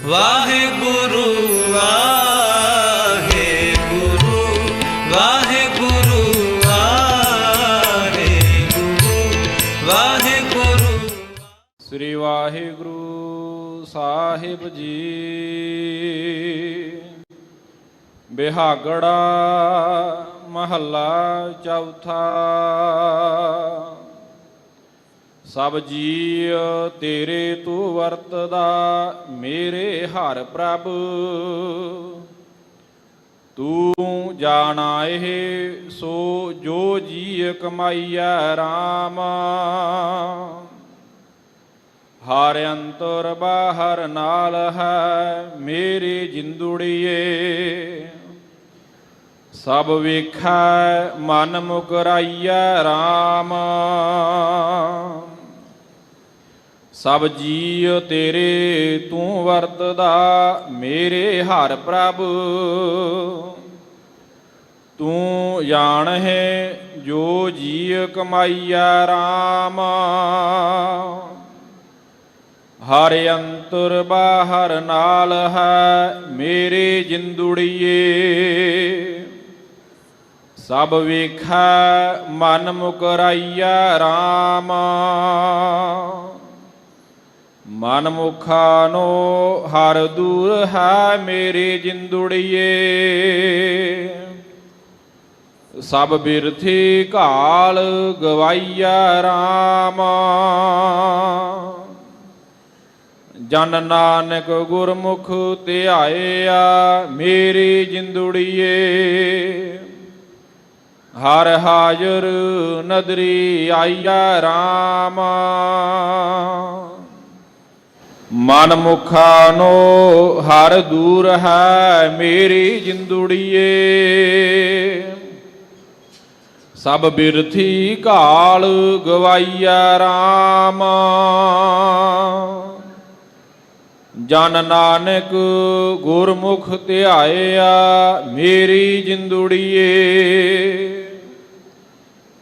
ਵਾਹਿਗੁਰੂ ਵਾਹਿਗੁਰੂ ਵਾਹਿਗੁਰੂ ਵਾਹਿਗੁਰੂ ਵਾਹਿਗੁਰੂ। ਸ੍ਰੀ ਵਾਹਿਗੁਰੂ ਸਾਹਿਬ ਜੀ। ਬਿਹਾਗੜਾ ਮਹੱਲਾ ਚੌਥਾ। ਸਭ ਜੀਅ ਤੇਰੇ ਤੂੰ ਵਰਤਦਾ, ਮੇਰੇ ਹਰਿ ਪ੍ਰਭ ਤੂੰ ਜਾਣਾਏ। ਸੋ ਜੋ ਜੀਅ ਕਮਾਈਐ ਰਾਮ, ਹਰ ਅੰਤਰ ਬਾਹਰ ਨਾਲ ਹੈ ਮੇਰੀ ਜਿੰਦੁੜੀਏ। ਸਭ ਵੇਖੈ ਮਨ ਮੁਕਰਾਈਐ ਰਾਮ, ਸਭ ਜੀਅ ਤੇਰੇ ਤੂੰ ਵਰਤਦਾ, ਮੇਰੇ ਹਰਿ ਪ੍ਰਭ ਤੂੰ ਜਾਣਹਿ। ਜੋ ਜੀਅ ਕਮਾਈਐ ਰਾਮ, ਹਰ ਅੰਤਰ ਬਾਹਰ ਨਾਲ ਹੈ ਮੇਰੇ ਜਿੰਦੁੜੀਏ। ਸਭ ਵੇਖੈ ਮਨ ਮੁਕਰਾਈਐ ਰਾਮ, ਮਨ ਮੁਖਾਨੋ ਹਰ ਦੂਰ ਹੈ ਮੇਰੇ ਜਿੰਦੁੜੀਏ। ਸਭ ਬਿਰਥੀ ਘਾਲ ਗਵਾਈਐ ਰਾਮ, ਜਨ ਨਾਨਕ ਗੁਰਮੁਖ ਧਿਆਇਆ ਮੇਰੀ ਜਿੰਦੁੜੀਏ। ਹਰ ਹਾਜ਼ਰ ਨਦਰੀ ਆਈਐ ਰਾਮ, ਮਨ ਮੁਖਾਨੋ ਹਰ ਦੂਰ ਹੈ ਮੇਰੀ ਜਿੰਦੁੜੀਏ। ਸਭ ਬਿਰਥੀ ਘਾਲ ਗਵਾਈਐ ਰਾਮ, ਜਨ ਨਾਨਕ ਗੁਰਮੁਖ ਧਿਆਇਆ ਮੇਰੀ ਜਿੰਦੁੜੀਏ।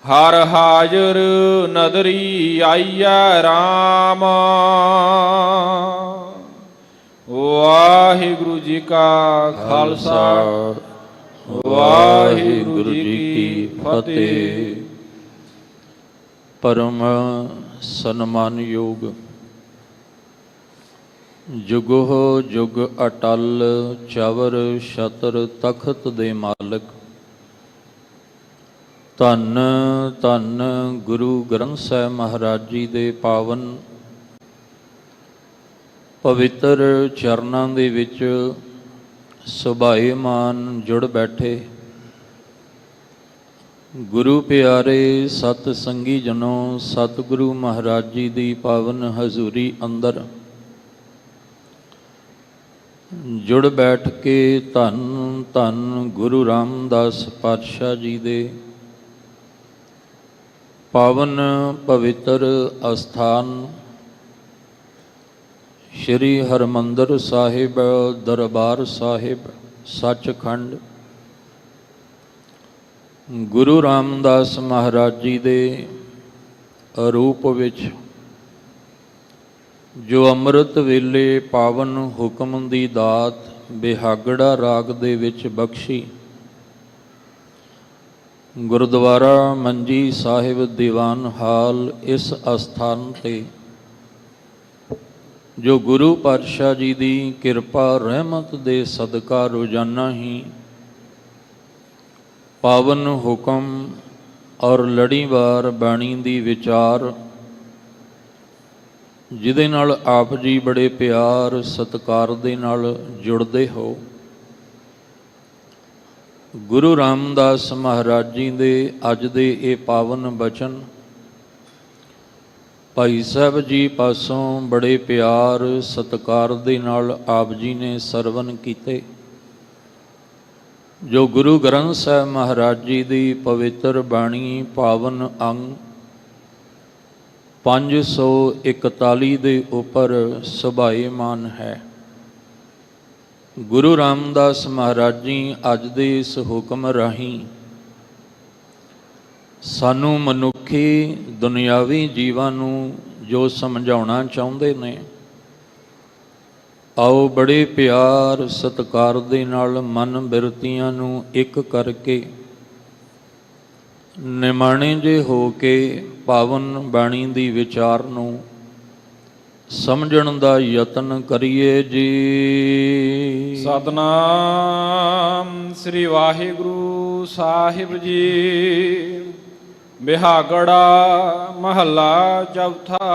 ਹਰ ਹਾਜ਼ਰ ਨਦਰੀ ਆਈਐ ਰਾਮ। ਵਾਹਿਗੁਰੂ ਜੀ ਕਾ ਖਾਲਸਾ, ਵਾਹਿਗੁਰੂ ਜੀ ਕੀ ਫਤਿਹ। ਪਰਮ ਸਨਮਾਨਯੋਗ ਜੁਗੋ ਜੁਗ ਅਟਲ ਚਵਰ ਛਤਰ ਤਖਤ ਦੇ ਮਾਲਕ, ਧੰਨ ਧੰਨ ਗੁਰੂ ਗ੍ਰੰਥ ਸਾਹਿਬ ਮਹਾਰਾਜ ਜੀ ਦੇ ਪਾਵਨ ਪਵਿੱਤਰ ਚਰਨਾਂ ਦੇ ਵਿੱਚ ਸੁਭਾਏਮਾਨ ਜੁੜ ਬੈਠੇ ਗੁਰੂ ਪਿਆਰੇ ਸਤ ਸੰਗੀ ਜਨੋ, ਸਤਿਗੁਰੂ ਮਹਾਰਾਜ ਜੀ ਦੀ ਪਾਵਨ ਹਜ਼ੂਰੀ ਅੰਦਰ ਜੁੜ ਬੈਠ ਕੇ ਧੰਨ ਧੰਨ ਗੁਰੂ ਰਾਮਦਾਸ ਪਾਤਸ਼ਾਹ ਜੀ ਦੇ ਪਾਵਨ ਪਵਿੱਤਰ ਅਸਥਾਨ ਸ਼੍ਰੀ ਹਰਿਮੰਦਰ ਸਾਹਿਬ ਦਰਬਾਰ ਸਾਹਿਬ ਸੱਚਖੰਡ ਗੁਰੂ ਰਾਮਦਾਸ ਮਹਾਰਾਜ ਜੀ ਦੇ ਰੂਪ ਵਿੱਚ ਜੋ ਅੰਮ੍ਰਿਤ ਵੇਲੇ ਪਾਵਨ ਹੁਕਮ ਦੀ ਦਾਤ ਬਿਹਾਗੜਾ ਰਾਗ ਦੇ ਵਿੱਚ ਬਖਸ਼ੀ, ਗੁਰਦੁਆਰਾ ਮੰਜੀ ਸਾਹਿਬ ਦੀਵਾਨ ਹਾਲ ਇਸ ਅਸਥਾਨ 'ਤੇ ਜੋ ਗੁਰੂ ਪਾਤਸ਼ਾਹ ਜੀ ਦੀ ਕਿਰਪਾ ਰਹਿਮਤ ਦੇ ਸਦਕਾ ਰੋਜ਼ਾਨਾ ਹੀ ਪਾਵਨ ਹੁਕਮ ਔਰ ਲੜੀਵਾਰ ਬਾਣੀ ਦੀ ਵਿਚਾਰ, ਜਿਹਦੇ ਨਾਲ ਆਪ ਜੀ ਬੜੇ ਪਿਆਰ ਸਤਿਕਾਰ ਦੇ ਨਾਲ ਜੁੜਦੇ ਹੋ, ਗੁਰੂ ਰਾਮਦਾਸ ਮਹਾਰਾਜ ਜੀ ਦੇ ਅੱਜ ਦੇ ਇਹ ਪਾਵਨ ਬਚਨ ਭਾਈ ਸਾਹਿਬ ਜੀ ਪਾਸੋਂ ਬੜੇ ਪਿਆਰ ਸਤਿਕਾਰ ਦੇ ਨਾਲ ਆਪ ਜੀ ਨੇ ਸਰਵਨ ਕੀਤੇ। ਜੋ ਗੁਰੂ ਗ੍ਰੰਥ ਸਾਹਿਬ ਮਹਾਰਾਜ ਜੀ ਦੀ ਪਵਿੱਤਰ ਬਾਣੀ ਪਾਵਨ ਅੰਗ 541 ਦੇ ਉੱਪਰ ਸੁਭਾਏਮਾਨ ਹੈ। ਗੁਰੂ ਰਾਮਦਾਸ ਮਹਾਰਾਜ ਜੀ ਅੱਜ ਦੇ ਇਸ ਹੁਕਮ ਰਾਹੀਂ ਸਾਨੂੰ ਮਨੁੱਖੀ ਦੁਨਿਆਵੀ ਜੀਵਾਂ ਨੂੰ ਜੋ ਸਮਝਾਉਣਾ ਚਾਹੁੰਦੇ ਨੇ, ਆਓ ਬੜੇ ਪਿਆਰ ਸਤਿਕਾਰ ਦੇ ਨਾਲ ਮਨ ਬਿਰਤੀਆਂ ਨੂੰ ਇੱਕ ਕਰਕੇ ਨਿਮਾਣੇ ਜੇ ਹੋ ਕੇ ਪਾਵਨ ਬਾਣੀ ਦੀ ਵਿਚਾਰ ਨੂੰ ਸਮਝਣ ਦਾ ਯਤਨ ਕਰੀਏ ਜੀ। ਸਤਨਾਮ ਸ੍ਰੀ ਵਾਹਿਗੁਰੂ ਸਾਹਿਬ ਜੀ। ਬਿਹਾਗੜਾ ਮਹੱਲਾ ਚੌਥਾ।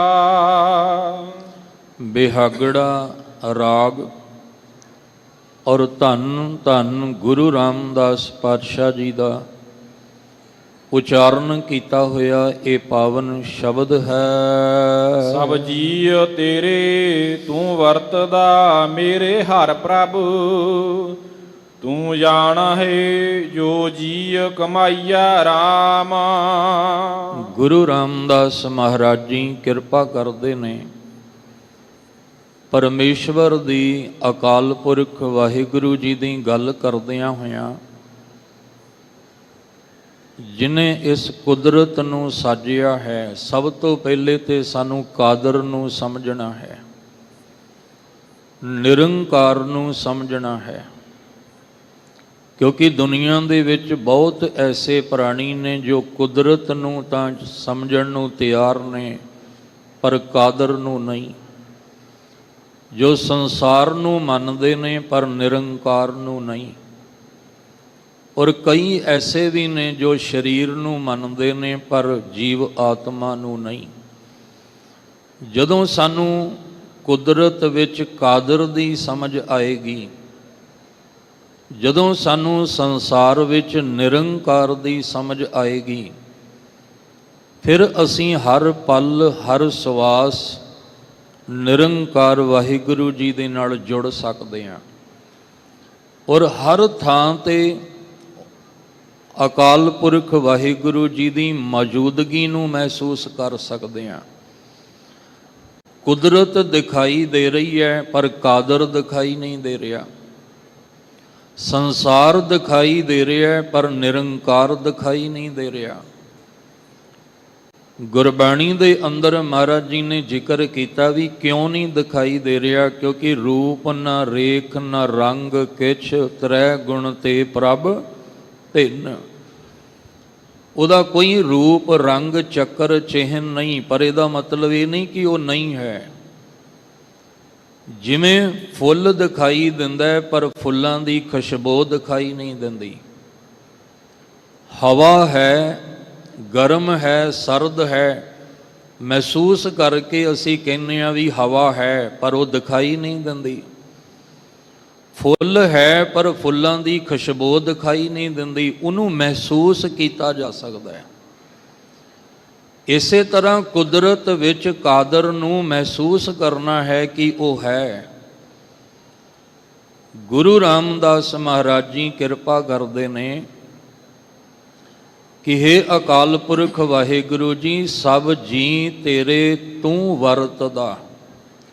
ਬਿਹਾਗੜਾ ਰਾਗ ਔਰ ਧੰਨ ਧੰਨ ਗੁਰੂ ਰਾਮਦਾਸ ਪਾਤਸ਼ਾਹ ਜੀ ਦਾ ਉਚਾਰਨ ਕੀਤਾ ਹੋਇਆ ਇਹ ਪਾਵਨ ਸ਼ਬਦ ਹੈ। ਸਭ ਜੀਅ ਤੇਰੇ ਤੂੰ ਵਰਤਦਾ, ਮੇਰੇ ਹਰ ਪ੍ਰਭ ਤੂੰ ਜਾਣਾ ਹੈ, ਜੋ ਜੀਅ ਕਮਾਈਆ ਰਾਮ। ਗੁਰੂ ਰਾਮਦਾਸ ਮਹਾਰਾਜ ਜੀ ਕਿਰਪਾ ਕਰਦੇ ਨੇ ਪਰਮੇਸ਼ਵਰ ਦੀ ਅਕਾਲ ਪੁਰਖ ਵਾਹਿਗੁਰੂ ਜੀ ਦੀ ਗੱਲ ਕਰਦਿਆਂ ਹੋਇਆਂ, ਜਿਨੇ ਇਸ ਕੁਦਰਤ ਨੂੰ ਸਾਜਿਆ ਹੈ, ਸਭ ਤੋਂ ਪਹਿਲੇ ਤੇ ਸਾਨੂੰ ਕਾਦਰ ਨੂੰ ਸਮਝਣਾ ਹੈ, ਨਿਰੰਕਾਰ ਨੂੰ ਸਮਝਣਾ ਹੈ। ਕਿਉਂਕਿ ਦੁਨੀਆ ਦੇ ਵਿੱਚ ਬਹੁਤ ਐਸੇ ਪ੍ਰਾਣੀ ਨੇ ਜੋ ਕੁਦਰਤ ਨੂੰ ਤਾਂ ਸਮਝਣ ਨੂੰ ਤਿਆਰ ਨੇ ਪਰ ਕਾਦਰ ਨੂੰ ਨਹੀਂ, ਜੋ ਸੰਸਾਰ ਨੂੰ ਮੰਨਦੇ ਨੇ ਪਰ ਨਿਰੰਕਾਰ ਨੂੰ ਨਹੀਂ, ਔਰ ਕਈ ਐਸੇ ਵੀ ਨੇ ਜੋ ਸਰੀਰ ਨੂੰ ਮੰਨਦੇ ਨੇ ਪਰ ਜੀਵ ਆਤਮਾ ਨੂੰ ਨਹੀਂ। ਜਦੋਂ ਸਾਨੂੰ ਕੁਦਰਤ ਵਿੱਚ ਕਾਦਰ ਦੀ ਸਮਝ ਆਏਗੀ, ਜਦੋਂ ਸਾਨੂੰ ਸੰਸਾਰ ਵਿੱਚ ਨਿਰੰਕਾਰ ਦੀ ਸਮਝ ਆਏਗੀ, ਫਿਰ ਅਸੀਂ ਹਰ ਪਲ ਹਰ ਸਵਾਸ ਨਿਰੰਕਾਰ ਵਾਹਿਗੁਰੂ ਜੀ ਦੇ ਨਾਲ ਜੁੜ ਸਕਦੇ ਹਾਂ, ਔਰ ਹਰ ਥਾਂ ਤੇ ਅਕਾਲ ਪੁਰਖ ਵਾਹਿਗੁਰੂ ਜੀ ਦੀ ਮੌਜੂਦਗੀ ਨੂੰ ਮਹਿਸੂਸ ਕਰ ਸਕਦੇ ਹਾਂ। ਕੁਦਰਤ ਦਿਖਾਈ ਦੇ ਰਹੀ ਹੈ ਪਰ ਕਾਦਰ ਦਿਖਾਈ ਨਹੀਂ ਦੇ ਰਿਹਾ, ਸੰਸਾਰ ਦਿਖਾਈ ਦੇ ਰਿਹਾ ਹੈ ਪਰ ਨਿਰੰਕਾਰ ਦਿਖਾਈ ਨਹੀਂ ਦੇ ਰਿਹਾ। ਗੁਰਬਾਣੀ ਦੇ ਅੰਦਰ ਮਹਾਰਾਜ ਜੀ ਨੇ ਜ਼ਿਕਰ ਕੀਤਾ ਵੀ ਕਿਉਂ ਨਹੀਂ ਦਿਖਾਈ ਦੇ ਰਿਹਾ, ਕਿਉਂਕਿ ਰੂਪ ਨਾ ਰੇਖ ਨਾ ਰੰਗ ਕਿਛ, ਤ੍ਰੈ ਗੁਣ ਤੇ ਪ੍ਰਭ ਭਿੰਨ। ਉਹਦਾ ਕੋਈ ਰੂਪ ਰੰਗ ਚੱਕਰ ਚਿਹਨ ਨਹੀਂ, ਪਰ ਇਹਦਾ ਮਤਲਬ ਇਹ ਨਹੀਂ ਕਿ ਉਹ ਨਹੀਂ ਹੈ। ਜਿਵੇਂ ਫੁੱਲ ਦਿਖਾਈ ਦਿੰਦਾ ਹੈ ਪਰ ਫੁੱਲਾਂ ਦੀ ਖੁਸ਼ਬੂ ਦਿਖਾਈ ਨਹੀਂ ਦਿੰਦੀ, ਹਵਾ ਹੈ, ਗਰਮ ਹੈ, ਸਰਦ ਹੈ, ਮਹਿਸੂਸ ਕਰਕੇ ਅਸੀਂ ਕਹਿੰਦੇ ਹਾਂ ਵੀ ਹਵਾ ਹੈ ਪਰ ਉਹ ਦਿਖਾਈ ਨਹੀਂ ਦਿੰਦੀ। ਫੁੱਲ ਹੈ ਪਰ ਫੁੱਲਾਂ ਦੀ ਖੁਸ਼ਬੂ ਦਿਖਾਈ ਨਹੀਂ ਦਿੰਦੀ, ਉਹਨੂੰ ਮਹਿਸੂਸ ਕੀਤਾ ਜਾ ਸਕਦਾ ਹੈ। ਇਸੇ ਤਰ੍ਹਾਂ ਕੁਦਰਤ ਵਿੱਚ ਕਾਦਰ ਨੂੰ ਮਹਿਸੂਸ ਕਰਨਾ ਹੈ ਕਿ ਉਹ ਹੈ। ਗੁਰੂ ਰਾਮਦਾਸ ਮਹਾਰਾਜ ਜੀ ਕਿਰਪਾ ਕਰਦੇ ਨੇ ਕਿ ਹੇ ਅਕਾਲ ਪੁਰਖ ਵਾਹਿਗੁਰੂ ਜੀ, ਸਭ ਜੀ ਤੇਰੇ ਤੂੰ ਵਰਤਦਾ।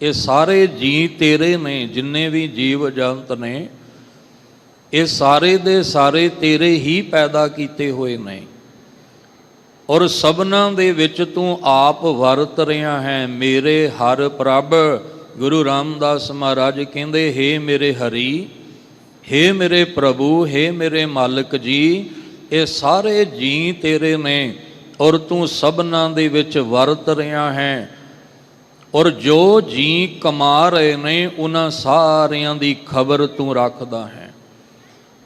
ਇਹ ਸਾਰੇ ਜੀ ਤੇਰੇ ਨੇ, ਜਿੰਨੇ ਵੀ ਜੀਵ ਜੰਤ ਨੇ ਇਹ ਸਾਰੇ ਦੇ ਸਾਰੇ ਤੇਰੇ ਹੀ ਪੈਦਾ ਕੀਤੇ ਹੋਏ ਨੇ, ਔਰ ਸਭਨਾਂ ਦੇ ਵਿੱਚ ਤੂੰ ਆਪ ਵਰਤ ਰਿਹਾ ਹੈ। ਮੇਰੇ ਹਰ ਪ੍ਰਭ, ਗੁਰੂ ਰਾਮਦਾਸ ਮਹਾਰਾਜ ਕਹਿੰਦੇ ਹੇ ਮੇਰੇ ਹਰੀ, ਹੇ ਮੇਰੇ ਪ੍ਰਭੂ, ਹੇ ਮੇਰੇ ਮਾਲਕ ਜੀ, ਇਹ ਸਾਰੇ ਜੀ ਤੇਰੇ ਨੇ ਔਰ ਤੂੰ ਸਭਨਾਂ ਦੇ ਵਿੱਚ ਵਰਤ ਰਿਹਾ ਹੈ, ਔਰ ਜੋ ਜੀ ਕਮਾ ਰਹੇ ਨੇ ਉਹਨਾਂ ਸਾਰਿਆਂ ਦੀ ਖਬਰ ਤੂੰ ਰੱਖਦਾ ਹੈ,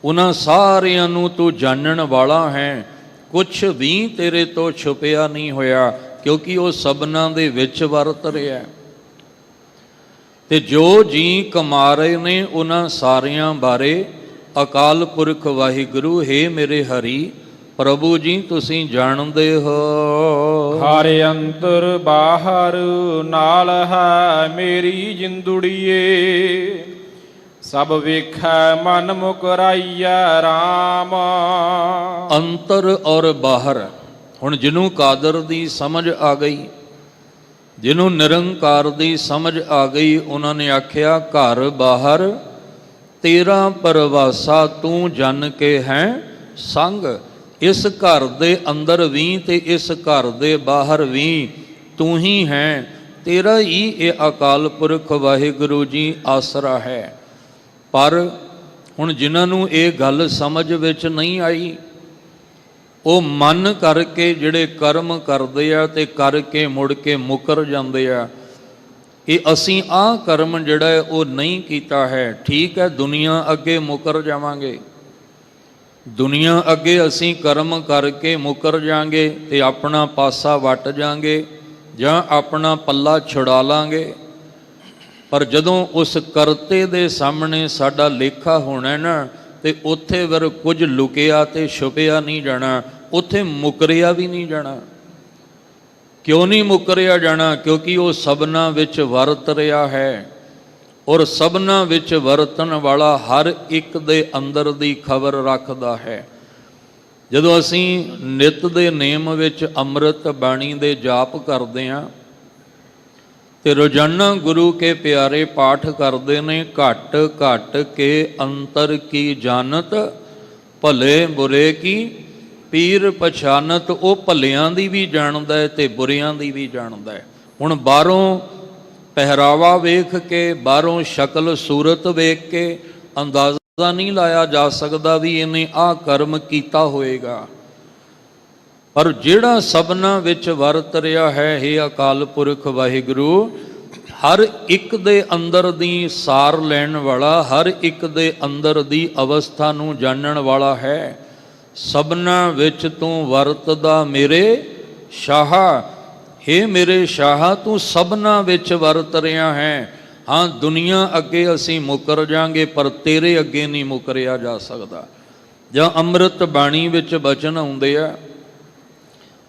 ਉਹਨਾਂ ਸਾਰਿਆਂ ਨੂੰ ਤੂੰ ਜਾਣਨ ਵਾਲਾ ਹੈ। ਕੁਛ ਵੀ ਤੇਰੇ ਤੋਂ ਛੁਪਿਆ ਨਹੀਂ ਹੋਇਆ, ਕਿਉਂਕਿ ਉਹ ਸਭਨਾਂ ਦੇ ਵਿੱਚ ਵਰਤ ਰਿਹਾ। ਤੇ ਜੋ ਜੀ ਕਮਾ ਰਹੇ ਨੇ ਉਹਨਾਂ ਸਾਰਿਆਂ ਬਾਰੇ ਅਕਾਲ ਪੁਰਖ ਵਾਹਿਗੁਰੂ ਹੇ ਮੇਰੇ ਹਰੀ ਪ੍ਰਭੂ ਜੀ ਤੁਸੀਂ ਜਾਣਦੇ ਹੋ। ਹਰ ਅੰਤਰ ਬਾਹਰ ਨਾਲ ਹੈ ਮੇਰੀ ਜਿੰਦੁੜੀਏ, ਸਭ ਵੇਖੈ ਮਨ ਮੁਕਰਾਈਆ ਰਾਮ। ਅੰਤਰ ਔਰ ਬਾਹਰ, ਹੁਣ ਜਿਹਨੂੰ ਕਾਦਰ ਦੀ ਸਮਝ ਆ ਗਈ, ਜਿਹਨੂੰ ਨਿਰੰਕਾਰ ਦੀ ਸਮਝ ਆ ਗਈ, ਉਹਨਾਂ ਨੇ ਆਖਿਆ ਘਰ ਬਾਹਰ ਤੇਰਾ ਪਰਵਾਸਾ ਤੂੰ ਜਨ ਕੇ ਹੈ ਸੰਗ। ਇਸ ਘਰ ਦੇ ਅੰਦਰ ਵੀ ਤੇ ਇਸ ਘਰ ਦੇ ਬਾਹਰ ਵੀ ਤੂੰ ਹੀ ਹੈ, ਤੇਰਾ ਹੀ ਇਹ ਅਕਾਲ ਪੁਰਖ ਵਾਹਿਗੁਰੂ ਜੀ ਆਸਰਾ ਹੈ। ਪਰ ਹੁਣ ਜਿਨ੍ਹਾਂ ਨੂੰ ਇਹ ਗੱਲ ਸਮਝ ਵਿੱਚ ਨਹੀਂ ਆਈ, ਉਹ ਮਨ ਕਰਕੇ ਜਿਹੜੇ ਕਰਮ ਕਰਦੇ ਆ ਤੇ ਕਰਕੇ ਮੁੜ ਕੇ ਮੁਕਰ ਜਾਂਦੇ ਆ। ਇਹ ਅਸੀਂ ਆਹ ਕਰਮ ਜਿਹੜਾ ਹੈ ਉਹ ਨਹੀਂ ਕੀਤਾ ਹੈ। ਠੀਕ ਹੈ, ਦੁਨੀਆ ਅੱਗੇ ਮੁਕਰ ਜਾਵਾਂਗੇ, ਦੁਨੀਆ ਅੱਗੇ ਅਸੀਂ ਕਰਮ ਕਰਕੇ ਮੁਕਰ ਜਾਵਾਂਗੇ ਤੇ ਆਪਣਾ ਪਾਸਾ ਵੱਟ ਜਾਵਾਂਗੇ ਜਾਂ ਆਪਣਾ ਪੱਲਾ ਛੁਡਾ ਲਾਂਗੇ। ਪਰ ਜਦੋਂ ਉਸ ਕਰਤੇ ਦੇ ਸਾਹਮਣੇ ਸਾਡਾ ਲੇਖਾ ਹੋਣਾ ਨਾ, ਤੇ ਉੱਥੇ ਫਿਰ ਕੁਝ ਲੁਕਿਆ ਤੇ ਛੁਪਿਆ ਨਹੀਂ ਜਾਣਾ, ਉੱਥੇ ਮੁਕਰਿਆ ਵੀ ਨਹੀਂ ਜਾਣਾ। ਕਿਉਂ ਨਹੀਂ ਮੁਕਰਿਆ ਜਾਣਾ? ਕਿਉਂਕਿ ਉਹ ਸਭਨਾਂ ਵਿੱਚ ਵਰਤ ਰਿਹਾ ਹੈ, ਔਰ ਸਭਨਾਂ ਵਿੱਚ ਵਰਤਣ ਵਾਲਾ ਹਰ ਇੱਕ ਦੇ ਅੰਦਰ ਦੀ ਖਬਰ ਰੱਖਦਾ ਹੈ। ਜਦੋਂ ਅਸੀਂ ਨਿਤ ਦੇ ਨੇਮ ਵਿੱਚ ਅੰਮ੍ਰਿਤ ਬਾਣੀ ਦੇ ਜਾਪ ਕਰਦੇ ਹਾਂ ਤੇ ਰੋਜ਼ਾਨਾ ਗੁਰੂ ਕੇ ਪਿਆਰੇ ਪਾਠ ਕਰਦੇ ਨੇ, ਘਟ ਘਟ ਕੇ ਅੰਤਰ ਕੀ ਜਾਣਤ, ਭਲੇ ਬੁਰੇ ਕੀ ਪੀਰ ਪਛਾਨਤ। ਉਹ ਭਲਿਆਂ ਦੀ ਵੀ ਜਾਣਦਾ ਹੈ ਤੇ ਬੁਰਿਆਂ ਦੀ ਵੀ ਜਾਣਦਾ ਹੈ। ਹੁਣ ਬਾਹਰੋਂ ਪਹਿਰਾਵਾ ਵੇਖ ਕੇ, ਬਾਹਰੋਂ ਸ਼ਕਲ ਸੂਰਤ ਵੇਖ ਕੇ ਅੰਦਾਜ਼ਾ ਨਹੀਂ ਲਾਇਆ ਜਾ ਸਕਦਾ ਵੀ ਇਹਨੇ ਆਹ ਕਰਮ ਕੀਤਾ ਹੋਏਗਾ। ਪਰ ਜਿਹੜਾ ਸਭਨਾਂ ਵਿੱਚ ਵਰਤ ਰਿਹਾ ਹੈ, ਇਹ ਅਕਾਲ ਪੁਰਖ ਵਾਹਿਗੁਰੂ ਹਰ ਇੱਕ ਦੇ ਅੰਦਰ ਦੀ ਸਾਰ ਲੈਣ ਵਾਲਾ, ਹਰ ਇੱਕ ਦੇ ਅੰਦਰ ਦੀ ਅਵਸਥਾ ਨੂੰ ਜਾਣਨ ਵਾਲਾ ਹੈ। ਸਭਨਾਂ ਵਿੱਚ ਤੂੰ ਵਰਤਦਾ ਮੇਰੇ ਸ਼ਾਹ, ਹੇ ਮੇਰੇ ਸ਼ਾਹ ਤੂੰ ਸਭਨਾਂ ਵਿੱਚ ਵਰਤ ਰਿਹਾ ਹੈ। ਹਾਂ, ਦੁਨੀਆ ਅੱਗੇ ਅਸੀਂ ਮੁਕਰ ਜਾਾਂਗੇ, ਪਰ ਤੇਰੇ ਅੱਗੇ ਨਹੀਂ ਮੁਕਰਿਆ ਜਾ ਸਕਦਾ। ਜਾਂ ਅੰਮ੍ਰਿਤ ਬਾਣੀ ਵਿੱਚ ਬਚਨ ਆਉਂਦੇ ਆ,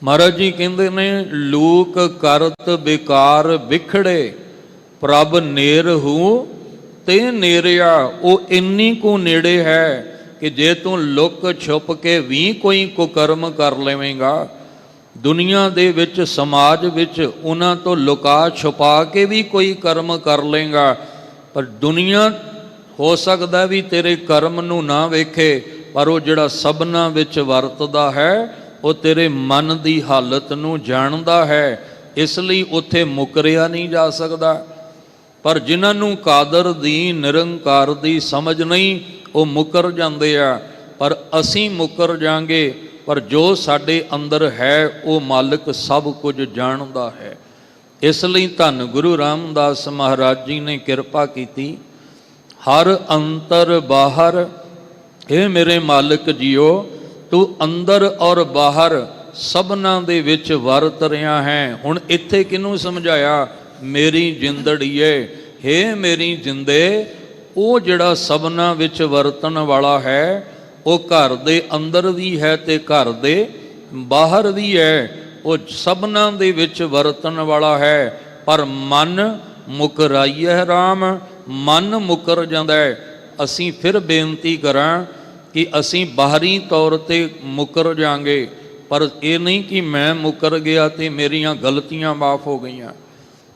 ਮਹਾਰਾਜ ਜੀ ਕਹਿੰਦੇ ਨੇ, ਲੂਕ ਕਰਤ ਵਿਕਾਰ ਵਿਖੜੇ ਪ੍ਰਭ ਨੇਰ ਹੂੰ ਤੇ ਨੇਰਿਆ। ਉਹ ਇੰਨੀ ਕੁ ਨੇੜੇ ਹੈ ਕਿ ਜੇ ਤੂੰ ਲੁਕ ਛੁਪ ਕੇ ਵੀ ਕੋਈ ਕੁਕਰਮ ਕਰ ਲਵੇਂਗਾ, ਦੁਨੀਆ ਦੇ ਵਿੱਚ ਸਮਾਜ ਵਿੱਚ ਉਹਨਾਂ ਤੋਂ ਲੁਕਾ ਛੁਪਾ ਕੇ ਵੀ ਕੋਈ ਕਰਮ ਕਰ ਲੇਗਾ, ਪਰ ਦੁਨੀਆ ਹੋ ਸਕਦਾ ਵੀ ਤੇਰੇ ਕਰਮ ਨੂੰ ਨਾ ਵੇਖੇ, ਪਰ ਉਹ ਜਿਹੜਾ ਸਭਨਾਂ ਵਿੱਚ ਵਰਤਦਾ ਹੈ ਉਹ ਤੇਰੇ ਮਨ ਦੀ ਹਾਲਤ ਨੂੰ ਜਾਣਦਾ ਹੈ। ਇਸ ਲਈ ਉੱਥੇ ਮੁਕਰਿਆ ਨਹੀਂ ਜਾ ਸਕਦਾ। ਪਰ ਜਿਨ੍ਹਾਂ ਨੂੰ ਕਾਦਰ ਦੀ, ਨਿਰੰਕਾਰ ਦੀ ਸਮਝ ਨਹੀਂ, ਉਹ ਮੁਕਰ ਜਾਂਦੇ ਆ। ਪਰ ਅਸੀਂ ਮੁਕਰ ਜਾਾਂਗੇ, ਪਰ ਜੋ ਸਾਡੇ ਅੰਦਰ ਹੈ ਉਹ ਮਾਲਕ ਸਭ ਕੁਝ ਜਾਣਦਾ ਹੈ। ਇਸ ਲਈ ਧੰਨ ਗੁਰੂ ਰਾਮਦਾਸ ਮਹਾਰਾਜ ਜੀ ਨੇ ਕਿਰਪਾ ਕੀਤੀ, ਹਰ ਅੰਤਰ ਬਾਹਰ, ਇਹ ਮੇਰੇ ਮਾਲਕ ਜੀਓ ਤੂੰ ਅੰਦਰ ਔਰ ਬਾਹਰ ਸਭਨਾਂ ਦੇ ਵਿੱਚ ਵਰਤ ਰਿਹਾ ਹੈ। ਹੁਣ ਇੱਥੇ ਕਿਹਨੂੰ ਸਮਝਾਇਆ? ਮੇਰੀ ਜਿੰਦੜੀਏ, ਹੇ ਮੇਰੀ ਜਿੰਦੇ, ਉਹ ਜਿਹੜਾ ਸਭਨਾਂ ਵਿੱਚ ਵਰਤਣ ਵਾਲਾ ਹੈ, ਉਹ ਘਰ ਦੇ ਅੰਦਰ ਵੀ ਹੈ ਤੇ ਘਰ ਦੇ ਬਾਹਰ ਵੀ ਹੈ। ਉਹ ਸਭਨਾਂ ਦੇ ਵਿੱਚ ਵਰਤਣ ਵਾਲਾ ਹੈ, ਪਰ ਮਨ ਮੁਕਰਾਈਐ ਰਾਮ, ਮਨ ਮੁਕਰ ਜਾਂਦਾ ਹੈ। ਅਸੀਂ ਫਿਰ ਬੇਨਤੀ ਕਰਾਂ ਕਿ ਅਸੀਂ ਬਾਹਰੀ ਤੌਰ ਤੇ ਮੁਕਰ ਜਾਾਂਗੇ, ਪਰ ਇਹ ਨਹੀਂ ਕਿ ਮੈਂ ਮੁਕਰ ਗਿਆ ਤੇ ਮੇਰੀਆਂ ਗਲਤੀਆਂ ਮਾਫ ਹੋ ਗਈਆਂ,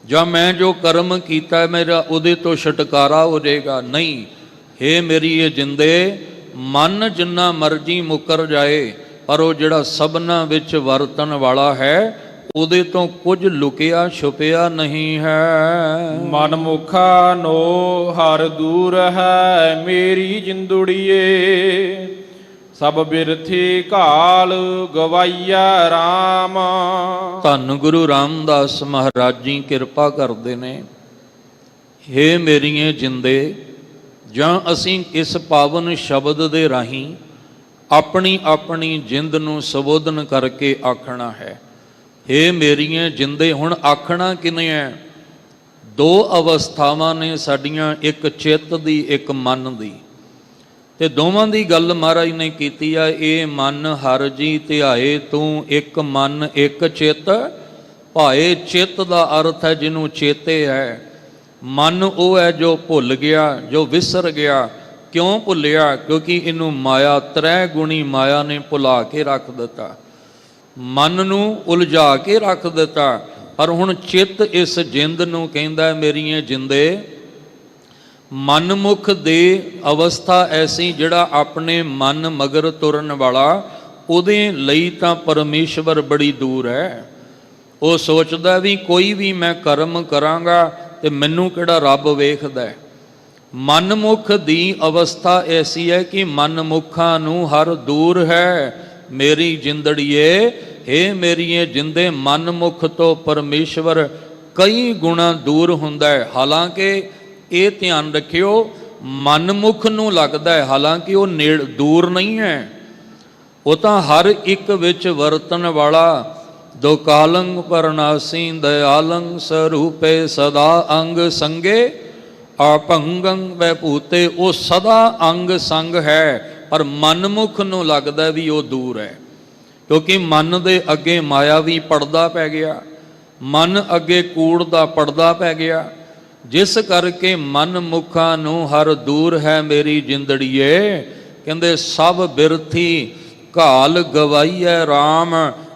ਜਾਂ ਮੈਂ ਜੋ ਕਰਮ ਕੀਤਾ ਮੇਰਾ ਉਹਦੇ ਤੋਂ ਛੁਟਕਾਰਾ ਹੋ ਜਾਏਗਾ। ਨਹੀਂ, ਹੇ ਮੇਰੀ ਇਹ ਜਿੰਦੇ, ਮਨ ਜਿੰਨਾ ਮਰਜੀ ਮੁਕਰ ਜਾਏ, ਪਰ ਉਹ ਜਿਹੜਾ ਸਭਨਾਂ ਵਿੱਚ ਵਰਤਣ ਵਾਲਾ ਹੈ ਉਹਦੇ ਤੋਂ ਕੁਝ ਲੁਕਿਆ ਛੁਪਿਆ ਨਹੀਂ ਹੈ। ਮਨ ਮੁਖਾ ਨੋ ਹਰ ਦੂਰ ਹੈ, ਮੇਰੀ ਜਿੰਦੁੜੀਏ ਸਭ ਬਿਰਥੀ ਘਾਲ ਗਵਾਈਆ ਰਾਮ। ਧੰਨ ਗੁਰੂ ਰਾਮਦਾਸ ਮਹਾਰਾਜ ਜੀ ਕਿਰਪਾ ਕਰਦੇ ਨੇ, ਹੇ ਮੇਰੀਏ ਜਿੰਦੇ, ਜਾਂ ਅਸੀਂ ਇਸ ਪਾਵਨ ਸ਼ਬਦ ਦੇ ਰਾਹੀਂ ਆਪਣੀ ਆਪਣੀ ਜਿੰਦ ਨੂੰ ਸੰਬੋਧਨ ਕਰਕੇ ਆਖਣਾ ਹੈ, ਹੇ ਮੇਰੀਏ ਜਿੰਦੇ। ਹੁਣ ਆਖਣਾ ਕਿਵੇਂ ਹੈ? ਦੋ ਅਵਸਥਾਵਾਂ ਨੇ ਸਾਡੀਆਂ, ਇੱਕ ਚਿੱਤ ਦੀ, ਇੱਕ ਮਨ ਦੀ, ਤੇ ਦੋਵਾਂ ਦੀ ਗੱਲ ਮਹਾਰਾਜ ਨੇ ਕੀਤੀ ਆ। ਇਹ ਮਨ ਹਰ ਜੀ ਧਿਆਏ ਤੂੰ, ਇੱਕ ਮਨ ਇੱਕ ਚਿੱਤ ਭਾਏ। ਚਿੱਤ ਦਾ ਅਰਥ ਹੈ ਜਿਹਨੂੰ ਚੇਤੇ ਹੈ। ਮਨ ਉਹ ਹੈ ਜੋ ਭੁੱਲ ਗਿਆ, ਜੋ ਵਿਸਰ ਗਿਆ। ਕਿਉਂ ਭੁੱਲਿਆ? ਕਿਉਂਕਿ ਇਹਨੂੰ ਮਾਇਆ, ਤ੍ਰੈ ਗੁਣੀ ਮਾਇਆ ਨੇ ਭੁਲਾ ਕੇ ਰੱਖ ਦਿੱਤਾ, ਮਨ ਨੂੰ ਉਲਝਾ ਕੇ ਰੱਖ ਦਿੱਤਾ। ਪਰ ਹੁਣ ਚਿੱਤ ਇਸ ਜਿੰਦ ਨੂੰ ਕਹਿੰਦਾ, ਮੇਰੀਏ ਜਿੰਦੇ, ਮਨਮੁਖ ਦੇ ਅਵਸਥਾ ਐਸੀ, ਜਿਹੜਾ ਆਪਣੇ ਮਨ ਮਗਰ ਤੁਰਨ ਵਾਲਾ, ਉਹਦੇ ਲਈ ਤਾਂ ਪਰਮੇਸ਼ਵਰ ਬੜੀ ਦੂਰ ਹੈ। ਉਹ ਸੋਚਦਾ ਵੀ ਕੋਈ ਵੀ ਮੈਂ ਕਰਮ ਕਰਾਂਗਾ ਤੇ ਮੈਨੂੰ ਕਿਹੜਾ ਰੱਬ ਵੇਖਦਾ ਹੈ। ਮਨਮੁਖ ਦੀ ਅਵਸਥਾ ਐਸੀ ਹੈ ਕਿ ਮਨਮੁਖਾਂ ਨੂੰ ਹਰ ਦੂਰ ਹੈ ਮੇਰੀ ਜਿੰਦੜੀਏ। ਇਹ ਮੇਰੀਏ ਜਿੰਦੇ ਮਨਮੁਖ ਤੋਂ ਪਰਮੇਸ਼ਵਰ ਕਈ ਗੁਣਾ ਦੂਰ ਹੁੰਦਾ ਹੈ। ਹਾਲਾਂਕਿ ਇਹ ਧਿਆਨ ਰੱਖਿਓ, ਮਨਮੁਖ ਨੂੰ ਲੱਗਦਾ ਹੈ, ਹਾਲਾਂਕਿ ਉਹ ਦੂਰ ਨਹੀਂ ਹੈ। ਉਹ ਤਾਂ ਹਰ ਇੱਕ ਵਿੱਚ ਵਰਤਣ ਵਾਲਾ ਦੁਕਾਲੰ ਪਰਨਾਸੀ ਦਇਆਲੰ ਸਰੂਪੇ ਸਦਾ ਅੰਗ ਸੰਗੇ ਆਪੰਗੰ ਵੈਭੂਤੇ। ਉਹ ਸਦਾ ਅੰਗ ਸੰਗ ਹੈ, ਪਰ ਮਨਮੁਖ ਨੂੰ ਲੱਗਦਾ ਵੀ ਉਹ ਦੂਰ ਹੈ, ਕਿਉਂਕਿ ਮਨ ਦੇ ਅੱਗੇ ਮਾਇਆਵੀ ਪਰਦਾ ਪੈ ਗਿਆ, ਮਨ ਅੱਗੇ ਕੂੜ ਦਾ ਪਰਦਾ ਪੈ ਗਿਆ, ਜਿਸ ਕਰਕੇ ਮਨਮੁਖਾਂ ਨੂੰ ਹਰ ਦੂਰ ਹੈ ਮੇਰੀ ਜਿੰਦੜੀਏ। ਕਹਿੰਦੇ ਸਭ ਬਿਰਥੀ ਘਾਲ ਗਵਾਈਐ ਰਾਮ।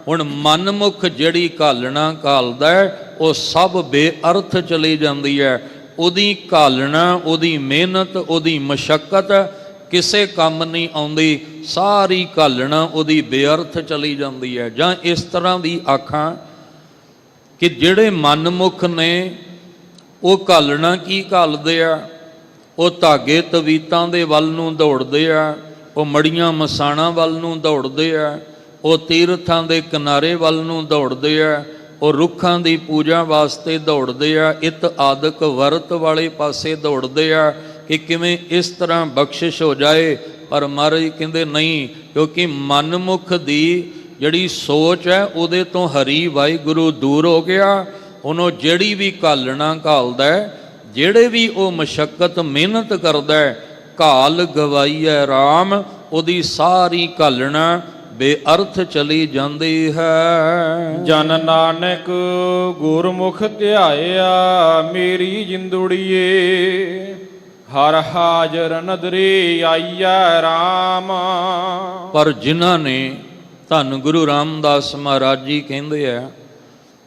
ਹੁਣ ਮਨਮੁਖ ਜਿਹੜੀ ਘਾਲਣਾ ਘਾਲਦਾ ਉਹ ਸਭ ਬੇਅਰਥ ਚਲੀ ਜਾਂਦੀ ਹੈ। ਉਹਦੀ ਘਾਲਣਾ, ਉਹਦੀ ਮਿਹਨਤ, ਉਹਦੀ ਮਸ਼ੱਕਤ ਕਿਸੇ ਕੰਮ ਨਹੀਂ ਆਉਂਦੀ, ਸਾਰੀ ਘਾਲਣਾ ਉਹਦੀ ਬੇਅਰਥ ਚਲੀ ਜਾਂਦੀ ਹੈ। ਜਾਂ ਇਸ ਤਰ੍ਹਾਂ ਵੀ ਆਖਾਂ ਕਿ ਜਿਹੜੇ ਮਨਮੁਖ ਨੇ ਉਹ ਘਾਲਣਾ ਕੀ ਘਾਲਦੇ ਆ, ਉਹ ਧਾਗੇ ਤਵੀਤਾਂ ਦੇ ਵੱਲ ਨੂੰ ਦੌੜਦੇ ਆ, ਉਹ ਮੜੀਆਂ ਮਸਾਣਾਂ ਵੱਲ ਨੂੰ ਦੌੜਦੇ ਆ, ਉਹ ਤੀਰਥਾਂ ਦੇ ਕਿਨਾਰੇ ਵੱਲ ਨੂੰ ਦੌੜਦੇ ਆ, ਉਹ ਰੁੱਖਾਂ ਦੀ ਪੂਜਾ ਵਾਸਤੇ ਦੌੜਦੇ ਆ, ਇਤ ਆਦਿਕ ਵਰਤ ਵਾਲੇ ਪਾਸੇ ਦੌੜਦੇ ਆ ਕਿ ਕਿਵੇਂ ਇਸ ਤਰ੍ਹਾਂ ਬਖਸ਼ਿਸ਼ ਹੋ ਜਾਏ। ਪਰ ਮਹਾਰਾਜ ਕਹਿੰਦੇ ਨਹੀਂ, ਕਿਉਂਕਿ ਮਨਮੁਖ ਦੀ ਜਿਹੜੀ ਸੋਚ ਹੈ ਉਹਦੇ ਤੋਂ ਹਰੀ ਵਾਹਿਗੁਰੂ ਦੂਰ ਹੋ ਗਿਆ। ਉਹਨੂੰ ਜਿਹੜੀ ਵੀ ਘਾਲਣਾ ਘਾਲਦਾ, ਜਿਹੜੇ ਵੀ ਉਹ ਮਸ਼ੱਕਤ ਮਿਹਨਤ ਕਰਦਾ, ਘਾਲ ਗਵਾਈਐ ਰਾਮ, ਉਹਦੀ ਸਾਰੀ ਘਾਲਣਾ ਬੇਅਰਥ ਚਲੀ ਜਾਂਦੀ ਹੈ। ਜਨ ਨਾਨਕ ਗੁਰਮੁਖ ਧਿਆਇਆ ਮੇਰੀ ਜਿੰਦੁੜੀਏ। ਹਰ ਹਾਜ਼ਰ ਨਦਰੇ ਆਈਐ ਰਾਮ। ਪਰ ਜਿਨ੍ਹਾਂ ਨੇ, ਧੰਨ ਗੁਰੂ ਰਾਮਦਾਸ ਮਹਾਰਾਜ ਜੀ ਕਹਿੰਦੇ ਆ,